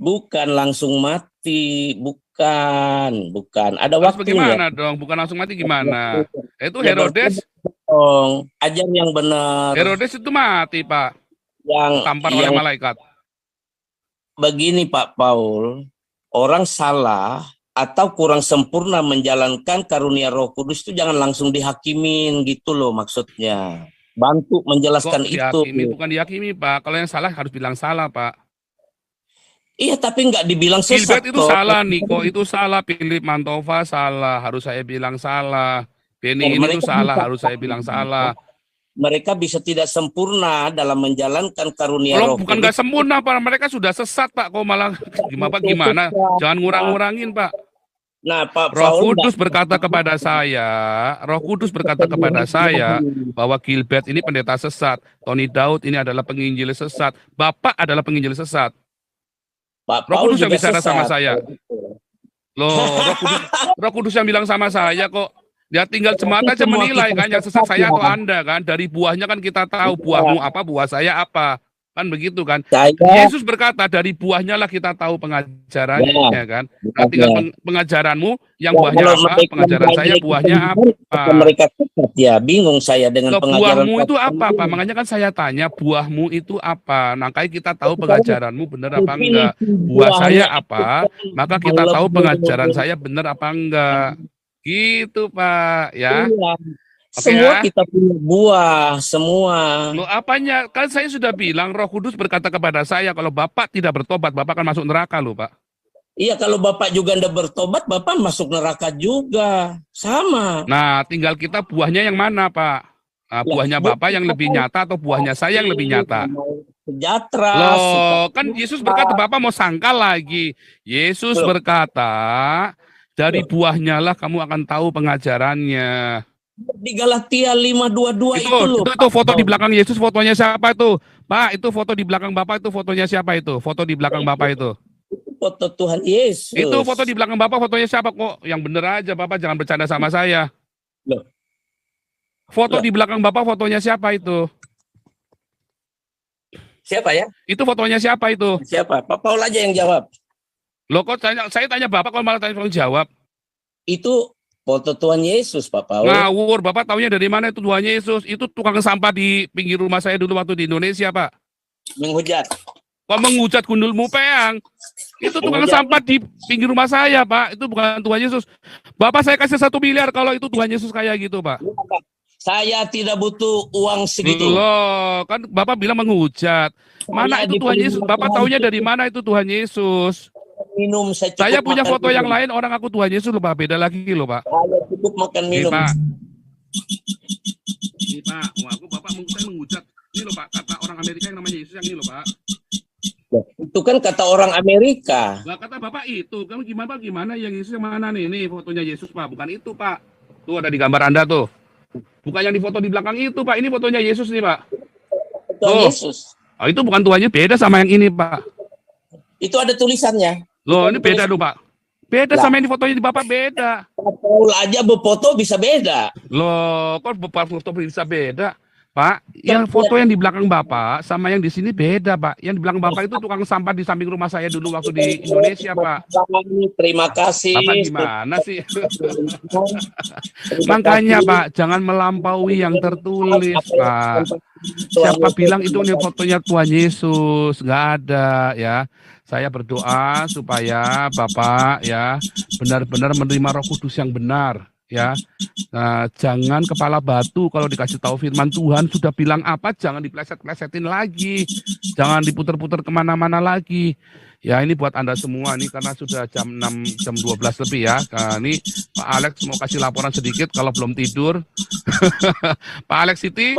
Bukan langsung mati, bukan. Ada Terus waktunya. bagaimana dong? Bukan langsung mati gimana? Itu Ya, Herodes. dong. Ajar yang benar. Herodes itu mati Pak. Tampar oleh yang malaikat. begini Pak Paul, orang salah atau kurang sempurna menjalankan karunia Roh Kudus itu jangan langsung dihakimin gitu loh maksudnya. Bantu menjelaskan Kok itu. dihakimi? Bukan dihakimi Pak. Kalau yang salah harus bilang salah Pak. Iya, tapi nggak dibilang sesat. Gilbert itu salah, Niko itu salah, Philip Mantova salah, harus saya bilang salah. Benny ini tuh salah, harus saya bilang salah. Mereka bisa tidak sempurna dalam menjalankan karunia Kalau Roh bukan Kudus. nggak sempurna Pak, mereka sudah sesat Pak. Kok malah gimana? Jangan ngurang-ngurangin Pak. Nah, Pak Roh Paul Kudus berkata kepada saya, Roh Kudus berkata kepada saya bahwa Gilbert ini pendeta sesat, Tony Daud ini adalah penginjil sesat, Bapak adalah penginjil sesat. Pak Roh Paul Kudus yang juga bicara sama sesat. saya. Loh, Roh Kudus yang bilang sama saya kok. Dia tinggal jemaat aja menilai kan yang sesat saya atau Anda kan. Dari buahnya kan kita tahu buahmu apa, buah saya apa. Kan begitu kan. Saya Yesus berkata dari buahnya lah kita tahu pengajarannya kan. Nah, tinggal pengajaranmu yang buahnya kalau apa, mereka pengajaran saya buahnya apa. mereka sesat, ya bingung saya dengan Loh, pengajaran buahmu itu apa Pak? Makanya kan saya tanya buahmu itu apa. Nah, kayak kita tahu pengajaranmu benar apa enggak. Buah saya apa, maka kita tahu pengajaran saya benar apa enggak. Gitu Pak ya. Iya. Oke, Semua ya? kita punya buah, semua. Loh apanya? Kan saya sudah bilang Roh Kudus berkata kepada saya kalau Bapak tidak bertobat, Bapak akan masuk neraka loh Pak. Iya, kalau Bapak juga ndak bertobat, Bapak masuk neraka juga. Sama. Nah, tinggal kita buahnya yang mana Pak? Nah, buahnya Bapak yang lebih nyata atau buahnya saya yang lebih nyata? Sejahtera. Loh, kan Yesus berkata Bapak mau sangkal lagi. Yesus berkata dari buahnya lah kamu akan tahu pengajarannya. Di Galatia 5:22 itu loh. Itu foto di belakang Yesus, fotonya siapa itu? Pak, itu foto di belakang Bapak itu fotonya siapa itu? Foto di belakang Bapak itu. Foto Tuhan Yesus. Itu foto di belakang Bapak fotonya siapa kok? Yang bener aja Bapak jangan bercanda sama saya. Loh. Foto di belakang Bapak fotonya siapa itu? Siapa ya? Itu fotonya siapa itu? Siapa? Pak Paul aja yang jawab. Loh kok saya tanya Bapak kalau malah tanya jawab. Itu foto Tuhan Yesus, Pak Paul. Ngawur, Bapak taunya dari mana itu Tuhan Yesus? Itu tukang sampah di pinggir rumah saya dulu waktu di Indonesia, Pak. Menghujat. Kok menghujat gundulmu peang? Itu tukang sampah di pinggir rumah saya, Pak. Itu bukan Tuhan Yesus. Bapak saya kasih 1 miliar kalau itu Tuhan Yesus kayak gitu, Pak. Saya tidak butuh uang segitu. Loh, kan Bapak bilang menghujat. Mana Saya itu Tuhan Yesus? diterima Bapak Tuhan taunya dari mana itu Tuhan Yesus? minum, saya cukup Saya punya makan foto yang minum. lain, orang aku Tuhan Yesus loh Pak. Beda lagi loh Pak. Saya cukup makan Nih minum. Pak. Nih Pak, wah, aku Bapak saya menghujat. Ini loh Pak, kata orang Amerika yang namanya Yesus yang ini loh Pak. Itu kan kata orang Amerika. Lah kata Bapak itu, kamu gimana yang Yesus yang mana nih? Ini fotonya Yesus Pak, bukan itu Pak. Tuh ada di gambar Anda tuh. Bukan yang di foto di belakang itu Pak, ini fotonya Yesus nih Pak. Tuhan Tuh. Yesus. Oh, itu bukan Tuhannya, beda sama yang ini Pak. Itu ada tulisannya. Loh, ini beda loh Pak. Beda Lah. sama yang di fotonya di Bapak beda. Paul aja berfoto bisa beda. Loh, kok Bapak foto bisa beda? Pak, yang foto yang di belakang Bapak sama yang di sini beda, Pak. Yang di belakang Bapak itu tukang sampah di samping rumah saya dulu waktu di Indonesia, Pak. Terima kasih. Bapak gimana sih? Makanya, Pak, jangan melampaui yang tertulis, Pak. Siapa bilang itu nih fotonya Tuhan Yesus? Nggak ada, ya. Saya berdoa supaya Bapak ya benar-benar menerima Roh Kudus yang benar, ya. Nah, jangan kepala batu kalau dikasih tahu firman Tuhan sudah bilang apa, jangan dipleset-plesetin lagi, jangan diputer-puter kemana-mana lagi. Ya ini buat Anda semua nih karena sudah jam 6, jam 12 lebih ya. Nah, ini Pak Alex mau kasih laporan sedikit kalau belum tidur. Pak Alex Siti.